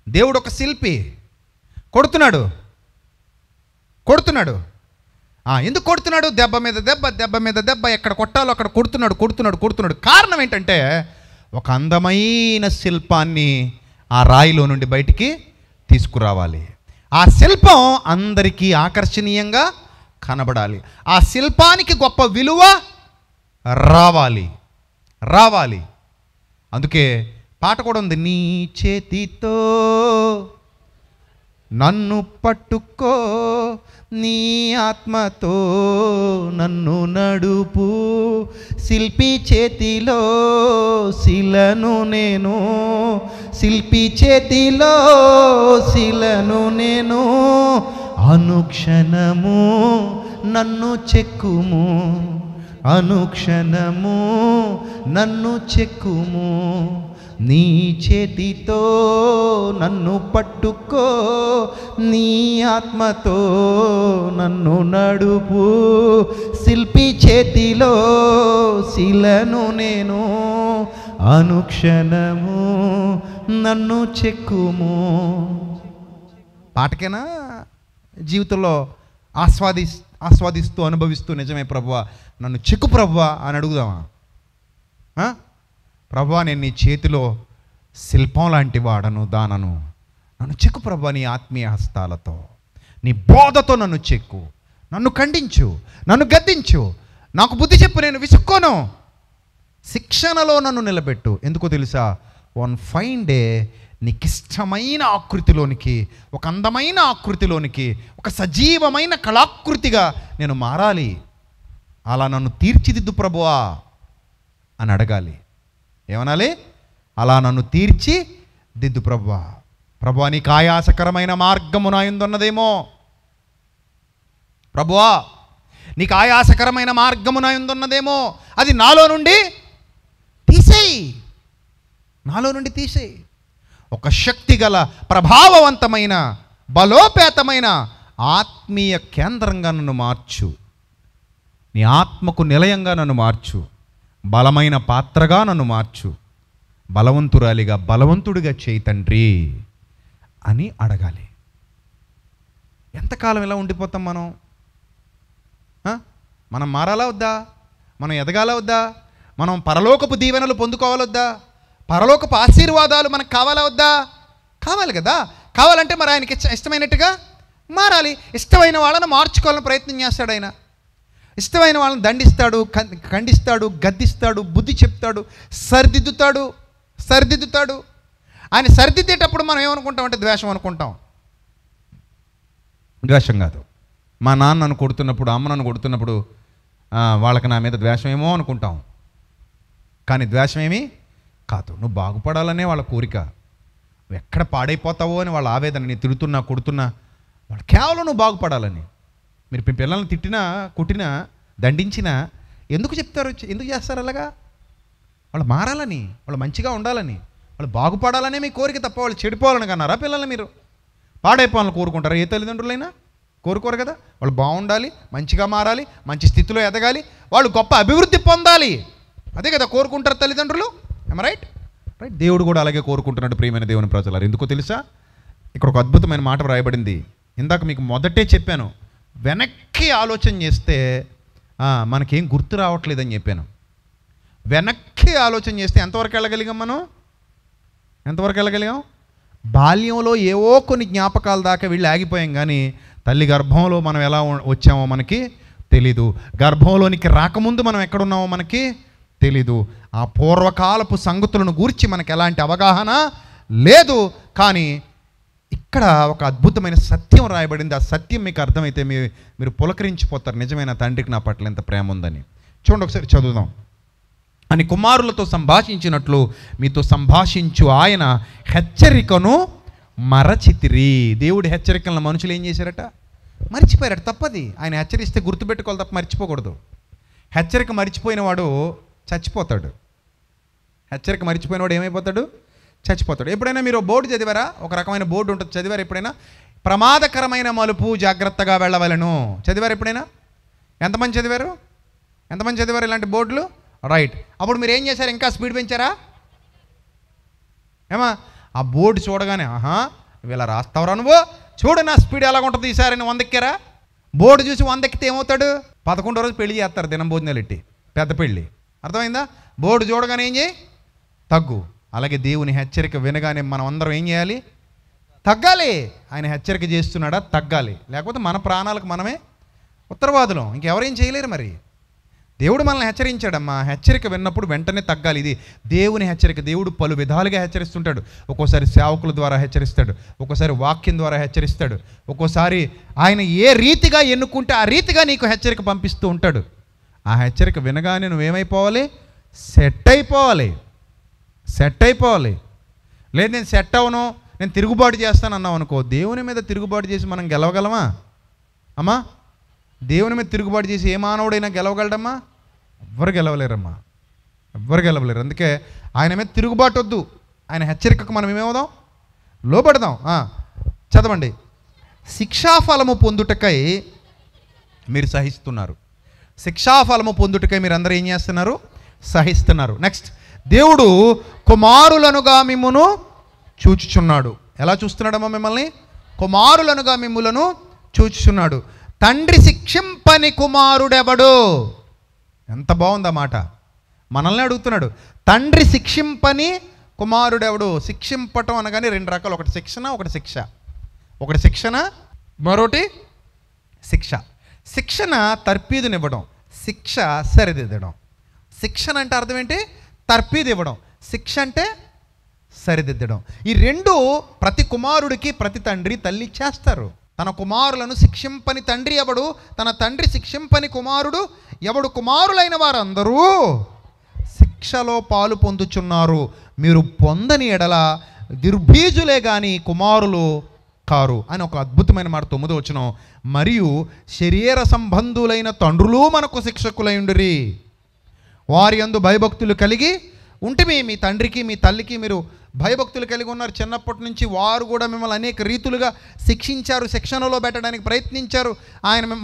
దేవుడు ఒక శిల్పి. కొడుతున్నాడు. ఎందుకు కొడుతున్నాడు? దెబ్బ మీద దెబ్బ, ఎక్కడ కొట్టాలో అక్కడ కొడుతున్నాడు. కారణం ఏంటంటే ఒక అందమైన శిల్పాన్ని ఆ రాయిలో నుండి బయటికి తీసుకురావాలి. ఆ శిల్పం అందరికీ ఆకర్షణీయంగా కనబడాలి. ఆ శిల్పానికి గొప్ప విలువ రావాలి. అందుకే పాట కూడా ఉంది, నీ చేతితో నన్ను పట్టుకో, నీ ఆత్మతో నన్ను నడుపు, శిల్పి చేతిలో శిలను నేను, అనుక్షణము నన్ను చెక్కుము, నీ చేతితో నన్ను పట్టుకో, నీ ఆత్మతో నన్ను నడుపు, శిల్పి చేతిలో శిలను నేను, అనుక్షణము నన్ను చెక్కుము. పాటకేనా? జీవితంలో ఆస్వాదిస్తూ అనుభవిస్తూ నిజమే ప్రభువా నన్ను చెక్కు ప్రభువా అని అడుగుదామా? ప్రభువా నేను నీ చేతిలో శిల్పం లాంటి వాడను, నన్ను చెక్కు ప్రభువా నీ ఆత్మీయ హస్తాలతో, నీ బోధతో నన్ను చెక్కు, నన్ను ఖండించు, నన్ను గద్దించు, నాకు బుద్ధి చెప్పు, నేను విసుక్కోను, శిక్షణలో నన్ను నిలబెట్టు. ఎందుకో తెలుసా? వన్ ఫైన్ డే నీకు ఇష్టమైన ఆకృతిలోనికి, ఒక అందమైన ఆకృతిలోనికి, ఒక సజీవమైన కళాకృతిగా నేను మారాలి. అలా నన్ను తీర్చిదిద్దు ప్రభువా అని అడగాలి. ఏమనాలి? అలా నన్ను తీర్చిదిద్దు ప్రభువా. ప్రభువా, నీకు ఆయాసకరమైన మార్గము నా యందున్నదేమో. ప్రభువా, నీకు ఆయాసకరమైన మార్గము నా యందున్నదేమో, అది నాలో నుండి తీసేయి, నాలో నుండి తీసేయి. ఒక శక్తి గల, ప్రభావవంతమైన, బలోపేతమైన ఆత్మీయ కేంద్రంగా నన్ను మార్చు. నీ ఆత్మకు నిలయంగా నన్ను మార్చు. బలమైన పాత్రగా నన్ను మార్చు. బలవంతురాలిగా, బలవంతుడిగా చేయి తండ్రి అని అడగాలి. ఎంతకాలం ఇలా ఉండిపోతాం మనం? మనం మారాలా వద్దా? మనం ఎదగాలా వద్దా? మనం పరలోకపు దీవెనలు పొందుకోవాలా వద్దా? పరలోకపు ఆశీర్వాదాలు మనకు కావాలా వద్దా? కావాలి కదా. కావాలంటే మరి ఆయనకి ఇష్టమైనట్టుగా మారాలి. ఇష్టమైన వాళ్ళని మార్చుకోవాలని ప్రయత్నం చేస్తాడు ఆయన. ఇష్టమైన వాళ్ళని దండిస్తాడు, ఖండిస్తాడు, గద్దిస్తాడు, బుద్ధి చెప్తాడు, సరిదిద్దుతాడు. ఆయన సరిదిద్దేటప్పుడు మనం ఏమనుకుంటాం అంటే ద్వేషం అనుకుంటాం. ద్వేషం కాదు. మా నాన్న నన్ను కొడుతున్నప్పుడు, అమ్మ నన్ను కొడుతున్నప్పుడు వాళ్ళకి నా మీద ద్వేషం ఏమో అనుకుంటాం. కానీ ద్వేషం ఏమీ కాదు. నువ్వు బాగుపడాలనే వాళ్ళ కోరిక. నువ్వు ఎక్కడ పాడైపోతావో అని వాళ్ళ ఆవేదన. నీ తిడుతున్నా, కొడుతున్నా, వాళ్ళు కేవలం నువ్వు బాగుపడాలని. మీరు పిల్లల్ని తిట్టినా, కొట్టినా, దండించినా ఎందుకు చెప్తారు? ఎందుకు చేస్తారు అలాగా? వాళ్ళు మారాలని, వాళ్ళు మంచిగా ఉండాలని, వాళ్ళు బాగుపడాలనే మీ కోరిక తప్ప వాళ్ళు చెడిపోవాలని కన్నారా పిల్లల్ని? మీరు పాడైపోవాలని కోరుకుంటారా? ఏ తల్లిదండ్రులైనా కోరుకోరు కదా. వాళ్ళు బాగుండాలి, మంచిగా మారాలి, మంచి స్థితిలో ఎదగాలి, వాళ్ళు గొప్ప అభివృద్ధి పొందాలి. అదే కదా కోరుకుంటారు తల్లిదండ్రులు. రైట్? దేవుడు కూడా అలాగే కోరుకుంటున్నాడు. ప్రియమైన దేవుని ప్రజలారా, ఎందుకో తెలుసా? ఇక్కడ ఒక అద్భుతమైన మాట వ్రాయబడింది. ఇందాక మీకు మొదటే చెప్పాను, వెనక్కి ఆలోచన చేస్తే మనకేం గుర్తు రావట్లేదని చెప్పాను. వెనక్కి ఆలోచన చేస్తే ఎంతవరకు వెళ్ళగలిగాం మనం? ఎంతవరకు వెళ్ళగలిగాం? బాల్యంలో ఏవో కొన్ని జ్ఞాపకాల దాకా వెళ్ళి ఆగిపోయాం. కానీ తల్లి గర్భంలో మనం ఎలా వచ్చామో మనకి తెలీదు. గర్భంలోనికి రాకముందు మనం ఎక్కడున్నామో మనకి తెలీదు. ఆ పూర్వకాలపు సంగతులను గూర్చి మనకు ఎలాంటి అవగాహన లేదు. కానీ ఇక్కడ ఒక అద్భుతమైన సత్యం రాయబడింది. ఆ సత్యం మీకు అర్థమైతే మీరు పులకరించిపోతారు. నిజమైన తండ్రికి నా పట్ల ఎంత ప్రేమ ఉందని. చూడండి, ఒకసారి చదువుదాం. అని కుమారులతో సంభాషించినట్లు మీతో సంభాషించు ఆయన హెచ్చరికను మరచితిరి. దేవుడి హెచ్చరికలను మనుషులు ఏం చేశారట? మర్చిపోయారట. తప్పది. ఆయన హెచ్చరిస్తే గుర్తుపెట్టుకోవాలి తప్ప మర్చిపోకూడదు. హెచ్చరిక మర్చిపోయిన వాడు చచ్చిపోతాడు. హెచ్చరిక మర్చిపోయిన వాడు ఏమైపోతాడు? చచ్చిపోతాడు. ఎప్పుడైనా మీరు బోర్డు చదివారా? ఒక రకమైన బోర్డు ఉంటుంది, చదివారు ఎప్పుడైనా? ప్రమాదకరమైన మలుపు, జాగ్రత్తగా వెళ్ళవలను. చదివారు ఎప్పుడైనా? ఎంతమంది చదివారు? ఎంతమంది చదివారు ఇలాంటి బోర్డులు? రైట్. అప్పుడు మీరు ఏం చేశారు? ఇంకా స్పీడ్ పెంచారా? ఏమా ఆ బోర్డు చూడగానే నువ్వు ఇలా రాస్తావురా, నువ్వు చూడు నా స్పీడ్ ఎలా ఉంటుంది ఈసారి, నువ్వు 100 ఎక్కారా? బోర్డు చూసి 100 ఎక్కితే ఏమవుతాడు? 11వ రోజు పెళ్లి చేస్తారు, దినం భోజనాలు ఎట్టి, పెద్ద పెళ్ళి. అర్థమైందా? బోర్డు చూడగానే ఏం చేయి? తగ్గు. అలాగే దేవుని హెచ్చరిక వినగానే మనం అందరం ఏం చేయాలి? తగ్గాలి. ఆయన హెచ్చరిక చేస్తున్నాడా? తగ్గాలి. లేకపోతే మన ప్రాణాలకు మనమే ఉత్తరవాదులం. ఇంకెవరేం చేయలేరు. మరి దేవుడు మనల్ని హెచ్చరించాడమ్మా. హెచ్చరిక విన్నప్పుడు వెంటనే తగ్గాలి. ఇది దేవుని హెచ్చరిక. దేవుడు పలు విధాలుగా హెచ్చరిస్తుంటాడు. ఒక్కోసారి సేవకుల ద్వారా హెచ్చరిస్తాడు, ఒక్కోసారి వాక్యం ద్వారా హెచ్చరిస్తాడు, ఒక్కోసారి ఆయన ఏ రీతిగా ఎన్నుకుంటే ఆ రీతిగా నీకు హెచ్చరిక పంపిస్తూ ఉంటాడు. ఆ హెచ్చరిక వినగానే నువ్వేమైపోవాలి? సెట్ అయిపోవాలి. లేదు నేను సెట్ అవను, నేను తిరుగుబాటు చేస్తాను అన్నావు అనుకో, దేవుని మీద తిరుగుబాటు చేసి మనం గెలవగలమా అమ్మా? దేవుని మీద తిరుగుబాటు చేసి ఏ మానవుడైనా గెలవగలడమ్మా? ఎవ్వరు గెలవలేరమ్మా, ఎవ్వరు గెలవలేరు. అందుకే ఆయన మీద తిరుగుబాటు వద్దు. ఆయన హెచ్చరికకు మనం ఏమవుదాం? లోబడదాం. చదవండి. శిక్షాఫలము పొందుటకై మీరు సహిస్తున్నారు. శిక్షాఫలము పొందుటకై మీరు అందరూ ఏం చేస్తున్నారు? సహిస్తున్నారు. నెక్స్ట్, దేవుడు కుమారులనుగా మిమ్మును చూచుచున్నాడు. ఎలా చూస్తున్నాడమ్మా మిమ్మల్ని? కుమారులనుగా మిమ్ములను చూచుచున్నాడు. తండ్రి శిక్షింపని కుమారుడెవడు? ఎంత బాగుందా మాట. మనల్ని అడుగుతున్నాడు. తండ్రి శిక్షింపని కుమారుడెవడు? శిక్షింపటం అనగానే 2 రకాలు. ఒకటి శిక్షణ, ఒకటి శిక్ష. ఒకటి శిక్షణ, మరొకటి శిక్ష. శిక్షణ తర్పీదునివ్వడం, శిక్ష సరిదిద్దడం. శిక్షణ అంటే అర్థం ఏంటి? తర్పీదు ఇవ్వడం. శిక్ష అంటే సరిదిద్దడం. ఈ రెండు ప్రతి కుమారుడికి ప్రతి తండ్రి తల్లి చేస్తారు. తన కుమారులను శిక్షింపని తండ్రి ఎవడు, తన తండ్రి శిక్షింపని కుమారుడు ఎవడు. కుమారులైన వారందరూ శిక్షలో పాలు పొందుచున్నారు. మీరు పొందని ఎడల దుర్బీజులే కానీ కుమారులు కారు అని ఒక అద్భుతమైన మాట 9వ వచనం. మరియు శరీర సంబంధులైన తండ్రులు మనకు శిక్షకులైండురి, వారి యందు భయభక్తులు కలిగి ఉంటిమి. మీ తండ్రికి మీ తల్లికి మీరు భయభక్తులు కలిగి ఉన్నారు. చిన్నప్పటి నుంచి వారు కూడా మిమ్మల్ని అనేక రీతులుగా శిక్షించారు, శిక్షణలో పెట్టడానికి ప్రయత్నించారు.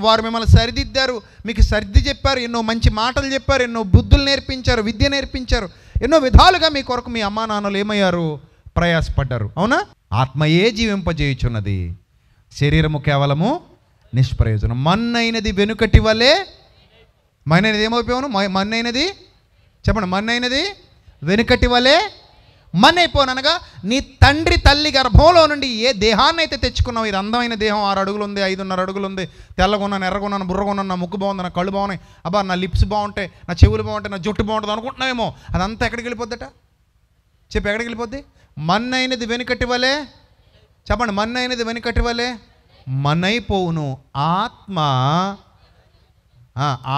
వారు మిమ్మల్ని సరిదిద్దారు, మీకు సర్ది చెప్పారు, ఎన్నో మంచి మాటలు చెప్పారు, ఎన్నో బుద్ధులు నేర్పించారు, విద్య నేర్పించారు. ఎన్నో విధాలుగా మీ కొరకు మీ అమ్మా నాన్నలు ఏమయ్యారు? ప్రయాసపడ్డారు. అవునా? ఆత్మయే జీవింపజేయుచున్నది, శరీరము కేవలము నిష్ప్రయోజనం. మన్నైనది వెనుకటి వలె, మన్నైనది ఏమైపోయాను? మన్నైనది చెప్పండి, మన్నైనది వెనుకటి వలె మన్నైపోనగా నీ తండ్రి తల్లి గర్భంలో నుండి ఏ దేహాన్ని అయితే తెచ్చుకున్నావు, ఇది అందమైన దేహం, 6 అడుగులు ఉంది, 5.5 అడుగులు ఉంది, తెల్లగొన్నాను, ఎర్రగొన్నాను, బుర్రగొన్నాను, నా ముక్కు బాగుంది, నా కళ్ళు బాగున్నాయి, అబ్బా నా లిప్స్ బాగుంటాయి, నా చెవులు బాగుంటాయి, నా జుట్టు బాగుంటుంది అనుకుంటున్నావేమో. అదంతా ఎక్కడికి వెళ్ళిపోద్దట? చెప్పి ఎక్కడికి వెళ్ళిపోద్ది? మన్నైనది వెనుకటి వలె, చెప్పండి, మన్నైనది వెనుకటి వలె మన్నైపోవును.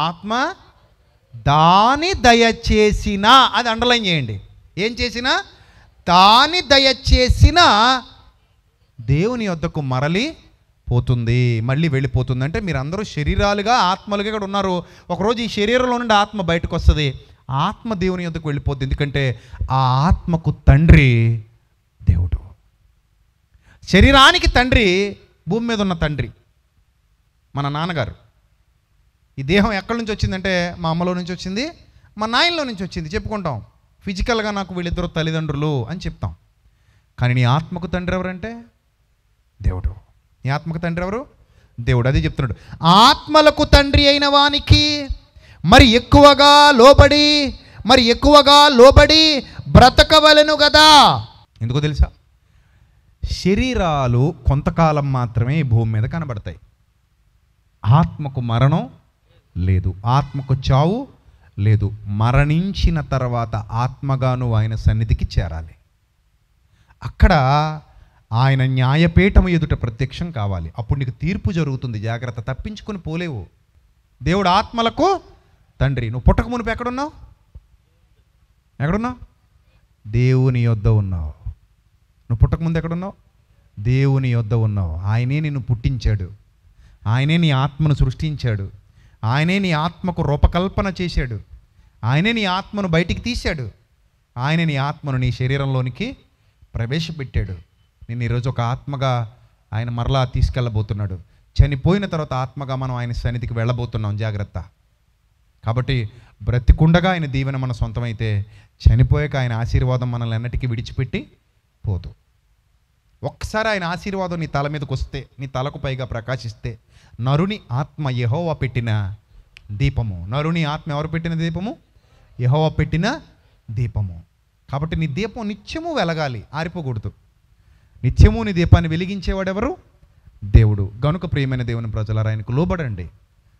ఆత్మ దాని దయచేసిన, అది అండర్లైన్ చేయండి, ఏం చేసినా దాని దయచేసిన దేవుని యొద్దకు మరలి పోతుంది, మళ్ళీ వెళ్ళిపోతుంది. అంటే మీరు అందరూ శరీరాలుగా ఆత్మలుగా ఇక్కడ ఉన్నారు. ఒకరోజు ఈ శరీరంలో నుండి ఆత్మ బయటకు వస్తుంది, ఆత్మ దేవుని యొద్దకు వెళ్ళిపోతుంది. ఎందుకంటే ఆ ఆత్మకు తండ్రి దేవుడు. శరీరానికి తండ్రి భూమి మీద ఉన్న తండ్రి మన నాన్నగారు. ఈ దేహం ఎక్కడి నుంచి వచ్చిందంటే మా అమ్మలో నుంచి వచ్చింది, మా నాయనలో నుంచి వచ్చింది చెప్పుకుంటాం. ఫిజికల్గా నాకు వీళ్ళిద్దరు తల్లిదండ్రులు అని చెప్తాం. కానీ నీ ఆత్మకు తండ్రి ఎవరంటే దేవుడు. నీ ఆత్మకు తండ్రి ఎవరు? దేవుడు. అదే చెప్తున్నాడు, ఆత్మలకు తండ్రి అయిన వానికి మరి ఎక్కువగా లోబడి బ్రతకవలెను కదా. ఎందుకో తెలుసా? శరీరాలు కొంతకాలం మాత్రమే ఈ భూమి మీద కనబడతాయి. ఆత్మకు మరణం లేదు, ఆత్మకు చావు లేదు. మరణించిన తర్వాత ఆత్మగాను ఆయన సన్నిధికి చేరాలి. అక్కడ ఆయన న్యాయపీఠం ఎదుట ప్రత్యక్షం కావాలి. అప్పుడు నీకు తీర్పు జరుగుతుంది. జాగ్రత్త, తప్పించుకొని పోలేవు. దేవుడు ఆత్మలకు తండ్రి. నువ్వు పుట్టక మునుపు ఎక్కడున్నావు? దేవుని యొద్ద ఉన్నావు. నువ్వు పుట్టక ముందు ఎక్కడున్నావు? దేవుని యొద్ద ఉన్నావు. ఆయనే నిన్ను పుట్టించాడు, ఆయనే నీ ఆత్మను సృష్టించాడు, ఆయనే నీ ఆత్మకు రూపకల్పన చేశాడు, ఆయనే నీ ఆత్మను బయటికి తీశాడు, ఆయనే నీ ఆత్మను నీ శరీరంలోనికి ప్రవేశపెట్టాడు. నేను ఈరోజు ఒక ఆత్మగా ఆయన మరలా తీసుకెళ్ళబోతున్నాడు. చనిపోయిన తర్వాత ఆత్మగా మనం ఆయన సన్నిధికి వెళ్ళబోతున్నాం. జాగ్రత్త. కాబట్టి బ్రతికుండగా ఆయన దీవెన మన సొంతమైతే, చనిపోయాక ఆయన ఆశీర్వాదం మనల్ని ఎన్నటికీ విడిచిపెట్టి పోదు. ఒక్కసారి ఆయన ఆశీర్వాదం నీ తల మీదకి వస్తే, నీ తలకు పైగా ప్రకాశిస్తే, నరుని ఆత్మ యెహోవా పెట్టిన దీపము. నరుని ఆత్మ ఎవరు పెట్టిన దీపము? యెహోవా పెట్టిన దీపము. కాబట్టి నీ దీపం నిత్యము వెలగాలి, ఆరిపోకూడదు. నిత్యము నీ దీపాన్ని వెలిగించేవాడెవరు? దేవుడు. గనుక ప్రియమైన దేవుని ప్రజలారా, ఆయనకు లోబడండి,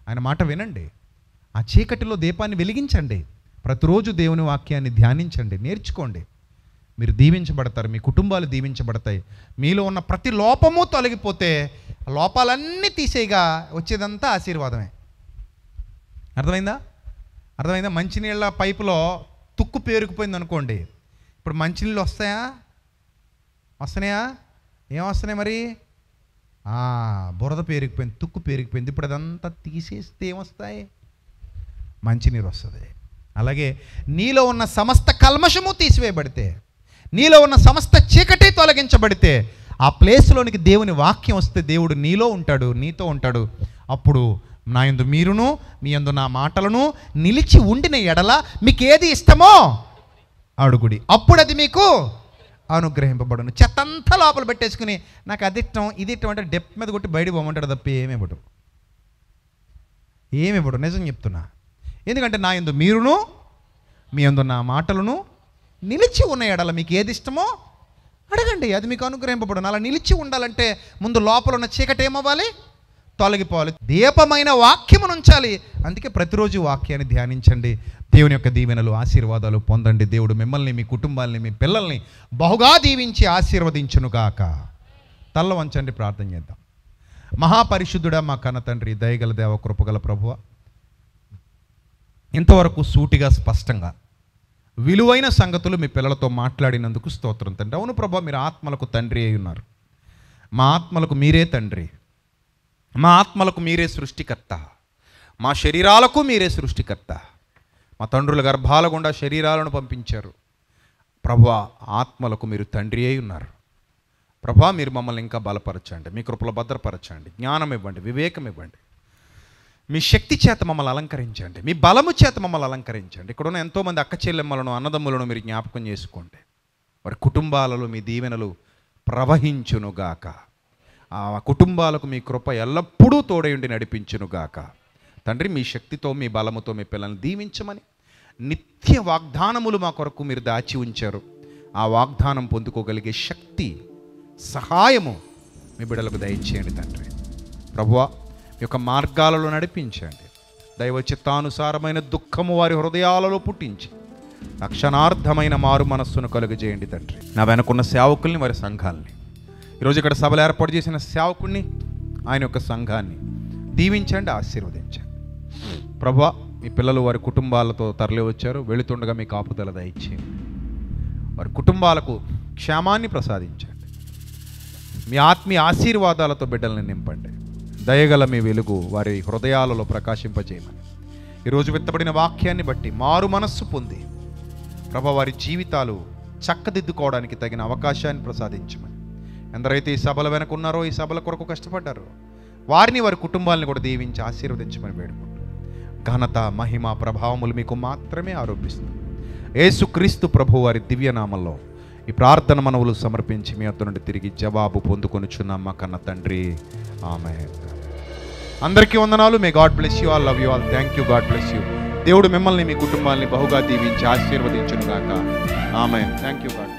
ఆయన మాట వినండి, ఆ చీకటిలో దీపాన్ని వెలిగించండి. ప్రతిరోజు దేవుని వాక్యాన్ని ధ్యానించండి, నేర్చుకోండి. మీరు దీవించబడతారు, మీ కుటుంబాలు దీవించబడతాయి. మీలో ఉన్న ప్రతి లోపము తొలగిపోతే లోపాలన్నీ తీసేయగా వచ్చేదంతా ఆశీర్వాదమే. అర్థమైందా? మంచినీళ్ళ పైపులో తుక్కు పేరుకుపోయింది అనుకోండి, ఇప్పుడు మంచినీళ్ళు వస్తాయా? ఏం వస్తున్నాయి మరి? బురద పేరుకుపోయింది, తుక్కు పేరుకుపోయింది. ఇప్పుడు అదంతా తీసేస్తే ఏమొస్తాయి? మంచినీరు వస్తుంది. అలాగే నీలో ఉన్న సమస్త కల్మషము తీసివేయబడితే, నీలో ఉన్న సమస్త చీకటి తొలగించబడితే, ఆ ప్లేస్లోనికి దేవుని వాక్యం వస్తే దేవుడు నీలో ఉంటాడు, నీతో ఉంటాడు. అప్పుడు నా యందు మీరును, మీ యందు నా మాటలను నిలిచి ఉండిన ఎడల మీకు ఏది ఇష్టమో అడుగుడి, అప్పుడు అది మీకు అనుగ్రహింపబడును. చెత్తంతా లోపల పెట్టేసుకుని నాకు అది ఇష్టం ఇది ఇష్టం అంటే డెప్ మీద కొట్టి బయట పోమంటాడు తప్ప ఏమివ్వడు. నిజం చెప్తున్నా. ఎందుకంటే నా యందు మీరును, మీ యందు నా మాటలను నిలిచి ఉన్న ఎడల మీకు ఏది ఇష్టమో అడగండి, అది మీకు అనుగ్రహింపబడును. అలా నిలిచి ఉండాలంటే ముందు లోపల ఉన్న చీకటి ఏమవ్వాలి? తొలగిపోవాలి. దీపమైన వాక్యమును ఉంచాలి. అందుకే ప్రతిరోజు వాక్యాన్ని ధ్యానించండి. దేవుని యొక్క దీవెనలు, ఆశీర్వాదాలు పొందండి. దేవుడు మిమ్మల్ని, మీ కుటుంబాన్ని, మీ పిల్లల్ని బహుగా దీవించి ఆశీర్వదించునుగాక. తల్ల వంచండి, ప్రార్థన చేద్దాం. మహాపరిశుద్ధుడా, మా కన్న తండ్రి, దయగల దేవ, కృపగల ప్రభువ, ఇంతవరకు సూటిగా, స్పష్టంగా విలువైన సంగతులు మీ పిల్లలతో మాట్లాడినందుకు స్తోత్రం తండ్రి. అవును ప్రభా, మీరు ఆత్మలకు తండ్రి అయి ఉన్నారు. మా ఆత్మలకు మీరే తండ్రి, మా ఆత్మలకు మీరే సృష్టికర్త, మా శరీరాలకు మీరే సృష్టికర్త. మా తండ్రుల గర్భాల గుండా శరీరాలను పంపించారు. ప్రభా, ఆత్మలకు మీరు తండ్రి అయి ఉన్నారు. ప్రభా, మీరు మమ్మల్ని ఇంకా బలపరచండి, మీ కృపలో భద్రపరచండి, జ్ఞానం ఇవ్వండి, వివేకం ఇవ్వండి. మీ శక్తి చేత మమ్మల్ని అలంకరించండి, మీ బలము చేత మమ్మల్ని అలంకరించండి. ఇక్కడున్న ఎంతోమంది అక్క చెల్లెమ్మలను, అన్నదమ్ములను మీరు జ్ఞాపకం చేసుకోండి. వారి కుటుంబాలలో మీ దీవెనలు ప్రవహించునుగాక. ఆ కుటుంబాలకు మీ కృప ఎల్లప్పుడూ తోడయుండి నడిపించునుగాక. తండ్రి, మీ శక్తితో, మీ బలముతో మీ పిల్లల్ని దీవించమని నిత్య వాగ్దానములు మా కొరకు మీరు దాచి ఉంచారు. ఆ వాగ్దానం పొందుకోగలిగే శక్తి, సహాయము మీ బిడ్డలకు దయచేయండి తండ్రి. ప్రభువా, మీ యొక్క మార్గాలలో నడిపించండి. దైవ చిత్తానుసారమైన దుఃఖము వారి హృదయాలలో పుట్టించి రక్షణార్థమైన మారు మనస్సును కలుగజేయండి తండ్రి. నా వెనుకున్న సేవకుల్ని, వారి సంఘాలని, ఈరోజు ఇక్కడ సభలు ఏర్పాటు చేసిన సేవకుడిని, ఆయన యొక్క సంఘాన్ని దీవించండి, ఆశీర్వదించండి. ప్రభువా, మీ పిల్లలు వారి కుటుంబాలతో తరలి వచ్చారు. వెళుతుండగా మీ కాపుదల దయచేయండి. వారి కుటుంబాలకు క్షేమాన్ని ప్రసాదించండి. మీ ఆత్మీయ ఆశీర్వాదాలతో బిడ్డల్ని నింపండి. దయగల మీ వెలుగు వారి హృదయాలలో ప్రకాశింపజేయమని ఈరోజు విత్తబడిన వాక్యాన్ని బట్టి మారు మనస్సు పొంది ప్రభు వారి జీవితాలు చక్కదిద్దుకోవడానికి తగిన అవకాశాన్ని ప్రసాదించమని, ఎందరైతే ఈ సభల వెనక ఉన్నారో, ఈ సభల కొరకు కష్టపడ్డారో, వారిని, వారి కుటుంబాలను కూడా దీవించి ఆశీర్వదించమని వేడుకుంటాం. ఘనత, మహిమ, ప్రభావములు మీకు మాత్రమే ఆరోపిస్తాం. యేసుక్రీస్తు ప్రభు వారి దివ్యనామంలో ఈ ప్రార్థన మనవులు సమర్పించి మీ వద్ద నుండి తిరిగి జవాబు పొందుకొనుచున్నాం మా కన్న తండ్రి. ఆమేన్. అందరికీ వందనాలు. May God bless you all. Love you all. Thank you. God bless you. దేవుడు మిమ్మల్ని, మీ కుటుంబాన్ని బహుగా దీవించి ఆశీర్వదించును గాక. ఆమేన్. Thank you. గాడ్.